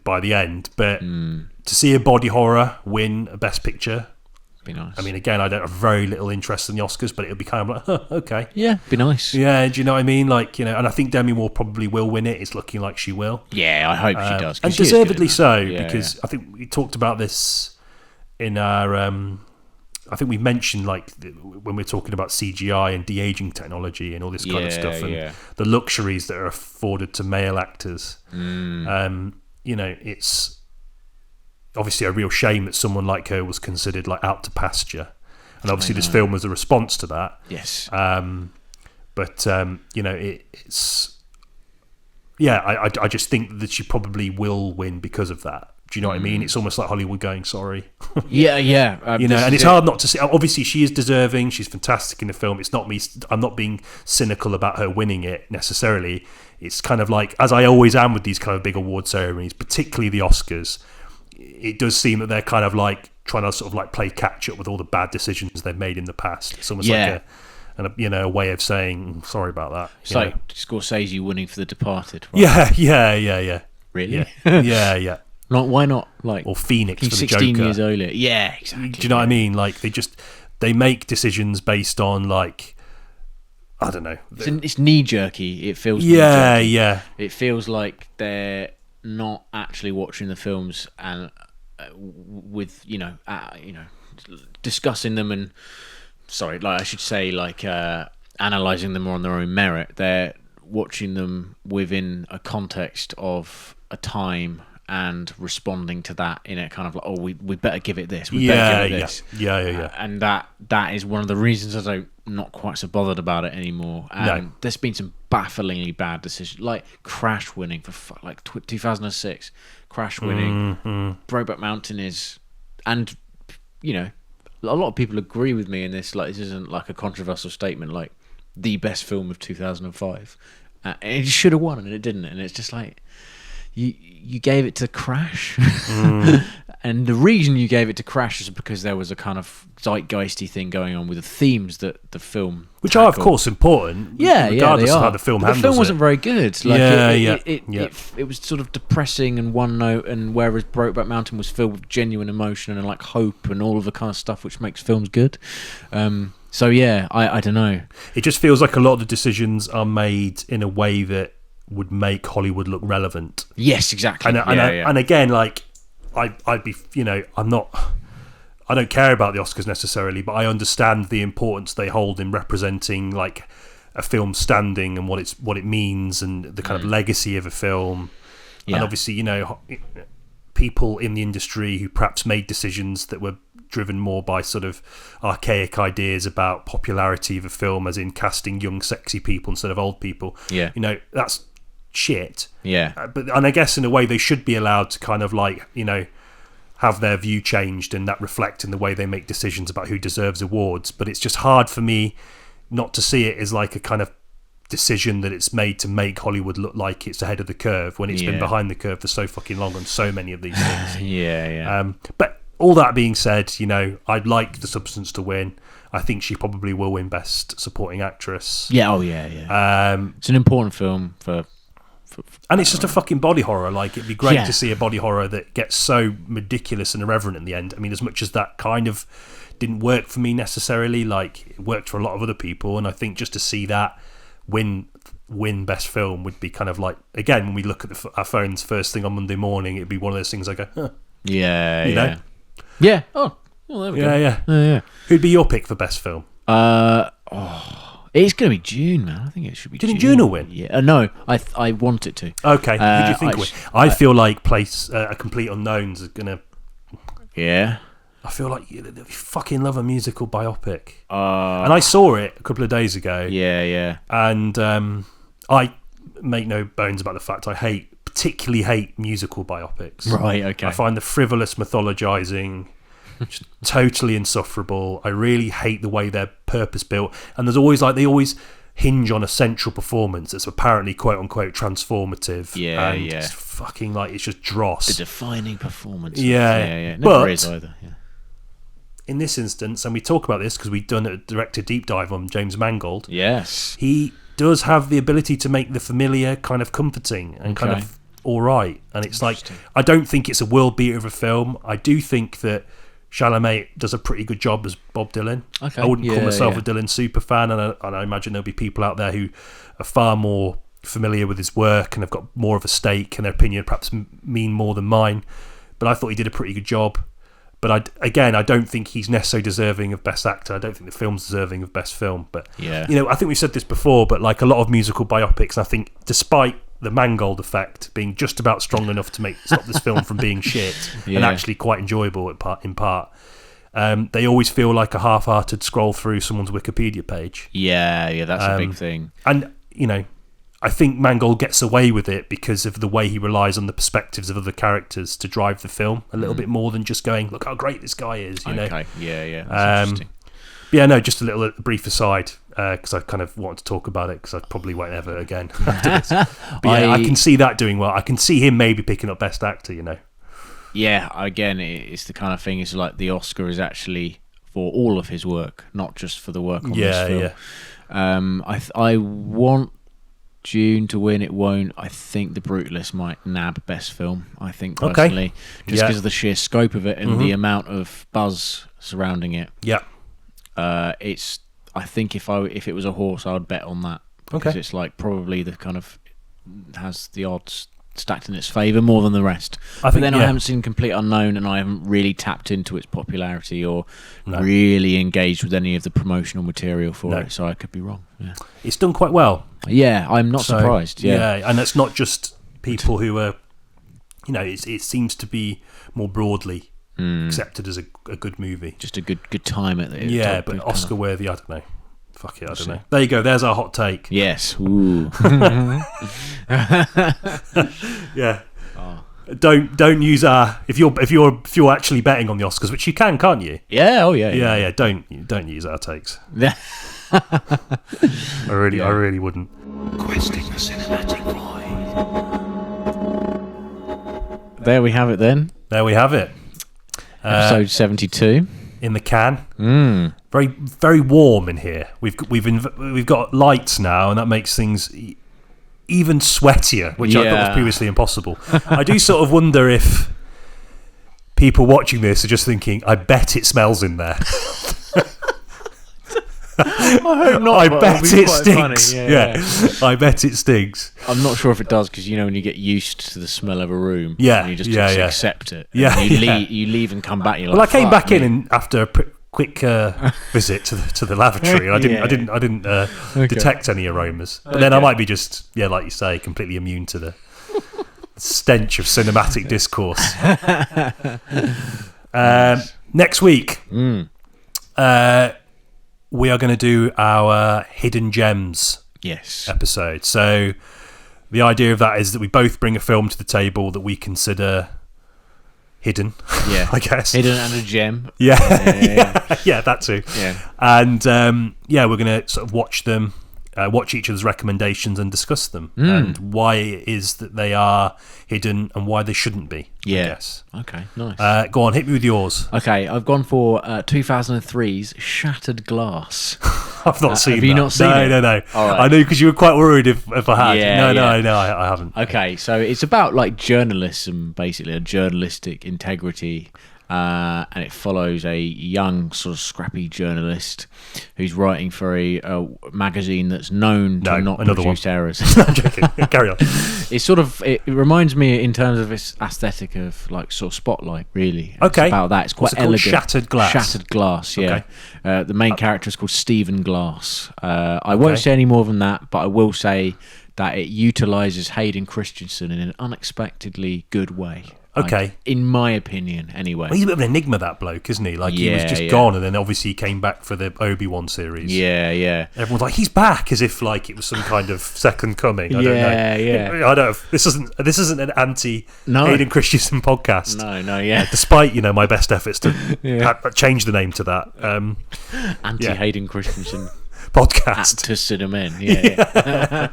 S1: by the end, but to see a body horror win a Best Picture,
S2: be nice.
S1: I mean, again, I don't have very little interest in the Oscars, but it'll be kind of like, okay,
S2: be nice.
S1: Yeah, do you know what I mean? Like, and I think Demi Moore probably will win it. It's looking like she will.
S2: Yeah, I hope she does,
S1: and deservedly so, because I think we talked about this in our. I think we mentioned, like, when we're talking about CGI and de-aging technology and all this kind of stuff, and the luxuries that are afforded to male actors. It's obviously a real shame that someone like her was considered like out to pasture, and obviously this film was a response to that.
S2: Yes.
S1: I just think that she probably will win because of that. Do you know what I mean? It's almost like Hollywood going, sorry. And it's hard not to see. Obviously, she is deserving. She's fantastic in the film. It's not me. I'm not being cynical about her winning it necessarily. It's kind of like, as I always am with these kind of big award ceremonies, particularly the Oscars, it does seem that they're kind of like trying to sort of like play catch up with all the bad decisions they've made in the past. It's almost like a way of saying sorry about that.
S2: It's like Scorsese winning for The Departed. Right?
S1: Yeah.
S2: Really?
S1: Yeah.
S2: Like, why not? Like,
S1: or Phoenix for the
S2: 16
S1: Joker.
S2: years earlier. Yeah, exactly.
S1: Do you know what I mean? Like they make decisions based on like, I don't know.
S2: It's knee jerky. It feels
S1: knee-jerky.
S2: It feels like they're not actually watching the films and with discussing them and analysing them on their own merit. They're watching them within a context of a time and responding to that in a kind of like, we better give it this. Better give it this.
S1: Yeah.
S2: And that is one of the reasons I'm not quite so bothered about it anymore. There's been some bafflingly bad decisions, like Crash winning for 2006. Crash winning. Brokeback Mountain is, and a lot of people agree with me in this. Like, this isn't like a controversial statement. Like, the best film of 2005. And it should have won, and it didn't. And it's just like, you gave it to Crash, and the reason you gave it to Crash is because there was a kind of zeitgeisty thing going on with the themes that the film,
S1: which are of course important, regardless of how the film handles it.
S2: The film wasn't very good. Like, it was sort of depressing and one note, and whereas Brokeback Mountain was filled with genuine emotion and like hope and all of the kind of stuff which makes films good. So yeah, I don't know.
S1: It just feels like a lot of the decisions are made in a way that would make Hollywood look relevant.
S2: Yes, exactly.
S1: And again, like I'd be, I don't care about the Oscars necessarily, but I understand the importance they hold in representing like a film's standing and what it means and the kind of legacy of a film. Yeah. And obviously, people in the industry who perhaps made decisions that were driven more by sort of archaic ideas about popularity of a film, as in casting young, sexy people instead of old people.
S2: Yeah.
S1: That's shit.
S2: Yeah.
S1: And I guess in a way they should be allowed to kind of like, have their view changed and that reflect in the way they make decisions about who deserves awards. But it's just hard for me not to see it as like a kind of decision that it's made to make Hollywood look like it's ahead of the curve when it's been behind the curve for so fucking long on so many of these things. But all that being said, I'd like The Substance to win. I think she probably will win Best Supporting Actress.
S2: Yeah, it's an important film for
S1: and it's just a fucking body horror. Like, it'd be great to see a body horror that gets so ridiculous and irreverent in the end. I mean, as much as that kind of didn't work for me necessarily, like, it worked for a lot of other people, and I think just to see that win Best Film would be kind of like, again, when we look at our phones first thing on Monday morning, it'd be one of those things I go, huh.
S2: Yeah. Oh, well, there we go.
S1: Yeah. Who'd be your pick for Best Film?
S2: It's going to be Dune, man. I think it should be Dune.
S1: Do you think Dune will win?
S2: Yeah. No, I want it to.
S1: Okay. Who do you think will win? I feel like A Complete Unknowns is going to...
S2: Yeah.
S1: I feel like you fucking love a musical biopic. And I saw it a couple of days ago.
S2: Yeah.
S1: And I make no bones about the fact I particularly hate musical biopics.
S2: Right, okay.
S1: I find the frivolous mythologizing just totally insufferable. I really hate the way they're purpose built, and they always hinge on a central performance that's apparently quote unquote transformative. It's fucking like, it's just dross.
S2: The defining performance.
S1: Yeah.
S2: Never is either. Yeah.
S1: In this instance, and we talk about this because we've done a director deep dive on James Mangold.
S2: Yes,
S1: he does have the ability to make the familiar kind of comforting and kind of all right. And it's like, I don't think it's a world beater of a film. I do think that Chalamet does a pretty good job as Bob Dylan.
S2: Okay.
S1: I wouldn't call myself a Dylan super fan, and I imagine there'll be people out there who are far more familiar with his work and have got more of a stake, and their opinion perhaps mean more than mine. But I thought he did a pretty good job. But I don't think he's necessarily deserving of Best Actor. I don't think the film's deserving of Best Film. But I think we've said this before, but like a lot of musical biopics, I think despite the Mangold effect being just about strong enough to stop this film from being shit and actually quite enjoyable in part, they always feel like a half-hearted scroll through someone's Wikipedia page.
S2: Yeah, that's a big thing.
S1: And I think Mangold gets away with it because of the way he relies on the perspectives of other characters to drive the film a little bit more than just going, look how great this guy is.
S2: Okay, yeah, that's interesting.
S1: Yeah, no, just a little brief aside, because I kind of wanted to talk about it because I probably won't ever again after this. But I can see that doing well. I can see him maybe picking up Best Actor,
S2: Yeah, again, it's the kind of thing. It's like the Oscar is actually for all of his work, not just for the work on this film. I want Dune to win. It won't. I think The Brutalist might nab Best Film. I think personally, just because of the sheer scope of it and the amount of buzz surrounding it.
S1: Yeah.
S2: It's. I think if it was a horse, I would bet on that because it's like probably the kind of has the odds stacked in its favour more than the rest. I haven't seen Complete Unknown, and I haven't really tapped into its popularity or really engaged with any of the promotional material for it, so I could be wrong. Yeah.
S1: It's done quite well.
S2: Yeah, I'm not surprised. Yeah,
S1: and it's not just people who are, it seems to be more broadly accepted as a good movie.
S2: Just a good time at the
S1: but Oscar worthy, I don't know. Fuck it, I don't know. There you go. There's our hot take.
S2: Yes. Ooh.
S1: Yeah. Oh. Don't use our if you're actually betting on the Oscars, which you can't you?
S2: Yeah. Oh yeah.
S1: Yeah. Don't use our takes. Yeah. I really wouldn't.
S3: Questing the cinematic void.
S2: There we have it. Then.
S1: There we have it.
S2: Episode 72
S1: in the can. Very, very warm in here. We've got lights now, and that makes things even sweatier, which I thought was previously impossible. I do sort of wonder if people watching this are just thinking, "I bet it smells in there."
S2: I hope not.
S1: I bet it stinks. Yeah. I bet it stinks.
S2: I'm not sure if it does because when you get used to the smell of a room, and you just accept it.
S1: Yeah,
S2: you leave and come back.
S1: I came back in and after a quick visit to the lavatory, and I didn't detect any aromas. But then I might be just like you say, completely immune to the stench of cinematic discourse. Next week, we are going to do our Hidden Gems episode. So the idea of that is that we both bring a film to the table that we consider hidden, I guess.
S2: Hidden and a gem.
S1: Yeah, that too. Yeah. And we're going to sort of watch them, watch each other's recommendations and discuss them and why it is that they are hidden and why they shouldn't be.
S2: Yeah.
S1: I guess.
S2: Okay, nice.
S1: Go on, hit me with yours.
S2: Okay, I've gone for 2003's Shattered Glass.
S1: I've not seen that.
S2: Have you not seen it?
S1: No.
S2: All right.
S1: I know because you were quite worried if I had. No, I haven't.
S2: Okay, so it's about like journalism, basically, a journalistic integrity. And it follows a young, sort of scrappy journalist who's writing for a magazine that's known to not produce errors.
S1: I'm joking. Carry on.
S2: It's sort of it reminds me in terms of its aesthetic of like sort of Spotlight, really.
S1: Okay.
S2: It's about that. It's quite elegant.
S1: Shattered Glass.
S2: Shattered Glass. Yeah. Okay. The main character is called Stephen Glass. I won't say any more than that, but I will say that it utilises Hayden Christensen in an unexpectedly good way.
S1: Okay.
S2: In my opinion, anyway.
S1: Well, he's a bit of an enigma, that bloke, isn't he? Like, he was just gone, and then obviously he came back for the Obi-Wan series.
S2: Yeah.
S1: Everyone's like, he's back, as if like it was some kind of second coming. I don't know. I don't know. This isn't an anti-Hayden Christensen podcast.
S2: No.
S1: Despite, my best efforts to change the name to that.
S2: Anti-Hayden Christensen
S1: podcast.
S2: To cinema in. Yeah.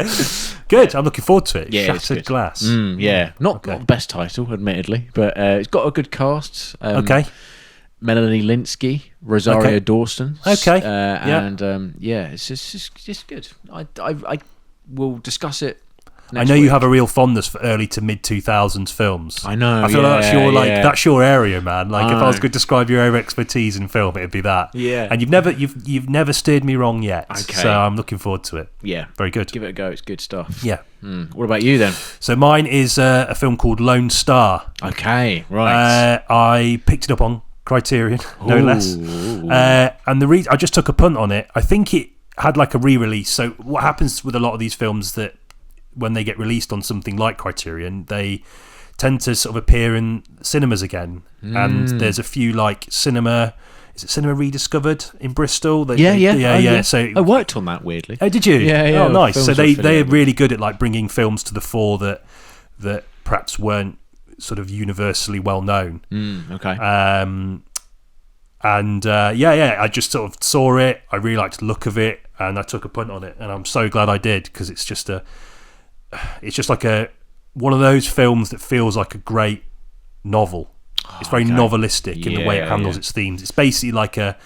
S1: Good. I'm looking forward to it.
S2: Yeah,
S1: Shattered Glass.
S2: Not the best title, admittedly, but it's got a good cast. Melanie Linsky, Rosario Dawson.
S1: Okay.
S2: It's just good. I will discuss it.
S1: I know you have a real fondness for early to mid 2000s films.
S2: I know.
S1: I feel like that's your area, man. Like if I was going to describe your area of expertise in film, it'd be that.
S2: Yeah.
S1: And you've never steered me wrong yet. Okay. So I'm looking forward to it.
S2: Yeah.
S1: Very good.
S2: Give it a go. It's good stuff.
S1: Yeah.
S2: What about you then?
S1: So mine is a film called Lone Star.
S2: Okay. Right.
S1: I picked it up on Criterion, no less. And the reason I just took a punt on it. I think it had like a re-release. So what happens with a lot of these films that when they get released on something like Criterion, they tend to sort of appear in cinemas again. And there's a few like Cinema Rediscovered in Bristol? Yeah. So
S2: I worked on that weirdly.
S1: Oh, did you?
S2: Yeah.
S1: Oh, nice. So they're really good at like bringing films to the fore that perhaps weren't sort of universally well known.
S2: Okay.
S1: I just sort of saw it. I really liked the look of it, and I took a punt on it, and I'm so glad I did because it's just like one of those films that feels like a great novel. It's very novelistic in the way it handles its themes. It's basically like a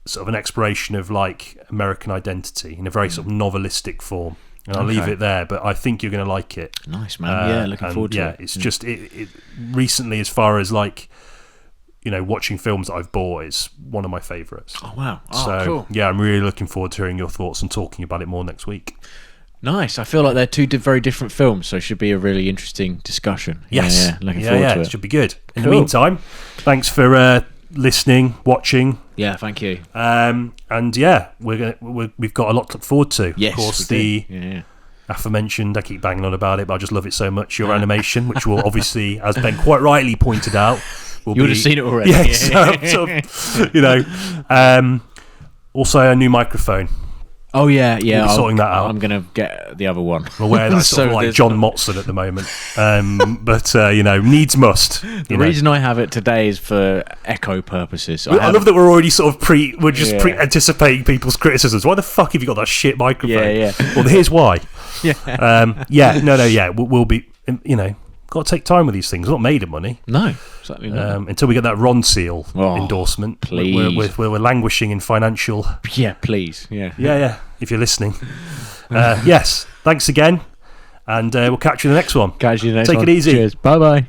S1: sort of an exploration of like American identity in a very sort of novelistic form. And I'll leave it there, but I think you're going to like it.
S2: Nice, man. Looking forward to it.
S1: It's just it recently, as far as like, watching films that I've bought, is one of my favourites.
S2: Oh, wow.
S1: Cool. Yeah, I'm really looking forward to hearing your thoughts and talking about it more next week.
S2: Nice. I feel like they're two very different films, so it should be a really interesting discussion.
S1: Yes.
S2: Looking forward to it.
S1: It should be good. In the meantime, thanks for listening, watching.
S2: Yeah, thank you.
S1: And we've got a lot to look forward to.
S2: Yes,
S1: of course, the aforementioned, I keep banging on about it, but I just love it so much, your animation, which will obviously, as Ben quite rightly pointed out,
S2: you would have seen it already.
S1: Also a new microphone.
S2: Oh yeah.
S1: We'll be sorting that out.
S2: I'm gonna get the other one.
S1: I'm aware that's sort of like John Motson at the moment, but needs must.
S2: The reason I have it today is for echo purposes.
S1: I love that we're already sort of anticipating people's criticisms. Why the fuck have you got that shit microphone?
S2: Yeah.
S1: Well, here's why. We'll be got to take time with these things. We're not made of money.
S2: No, certainly not.
S1: Until we get that Ron Seal endorsement.
S2: Please.
S1: We're languishing in financial...
S2: Yeah, please. Yeah.
S1: If you're listening. Yes, thanks again. And we'll catch you in the next one.
S2: Catch you in the next one.
S1: Take it easy.
S2: Cheers. Bye-bye.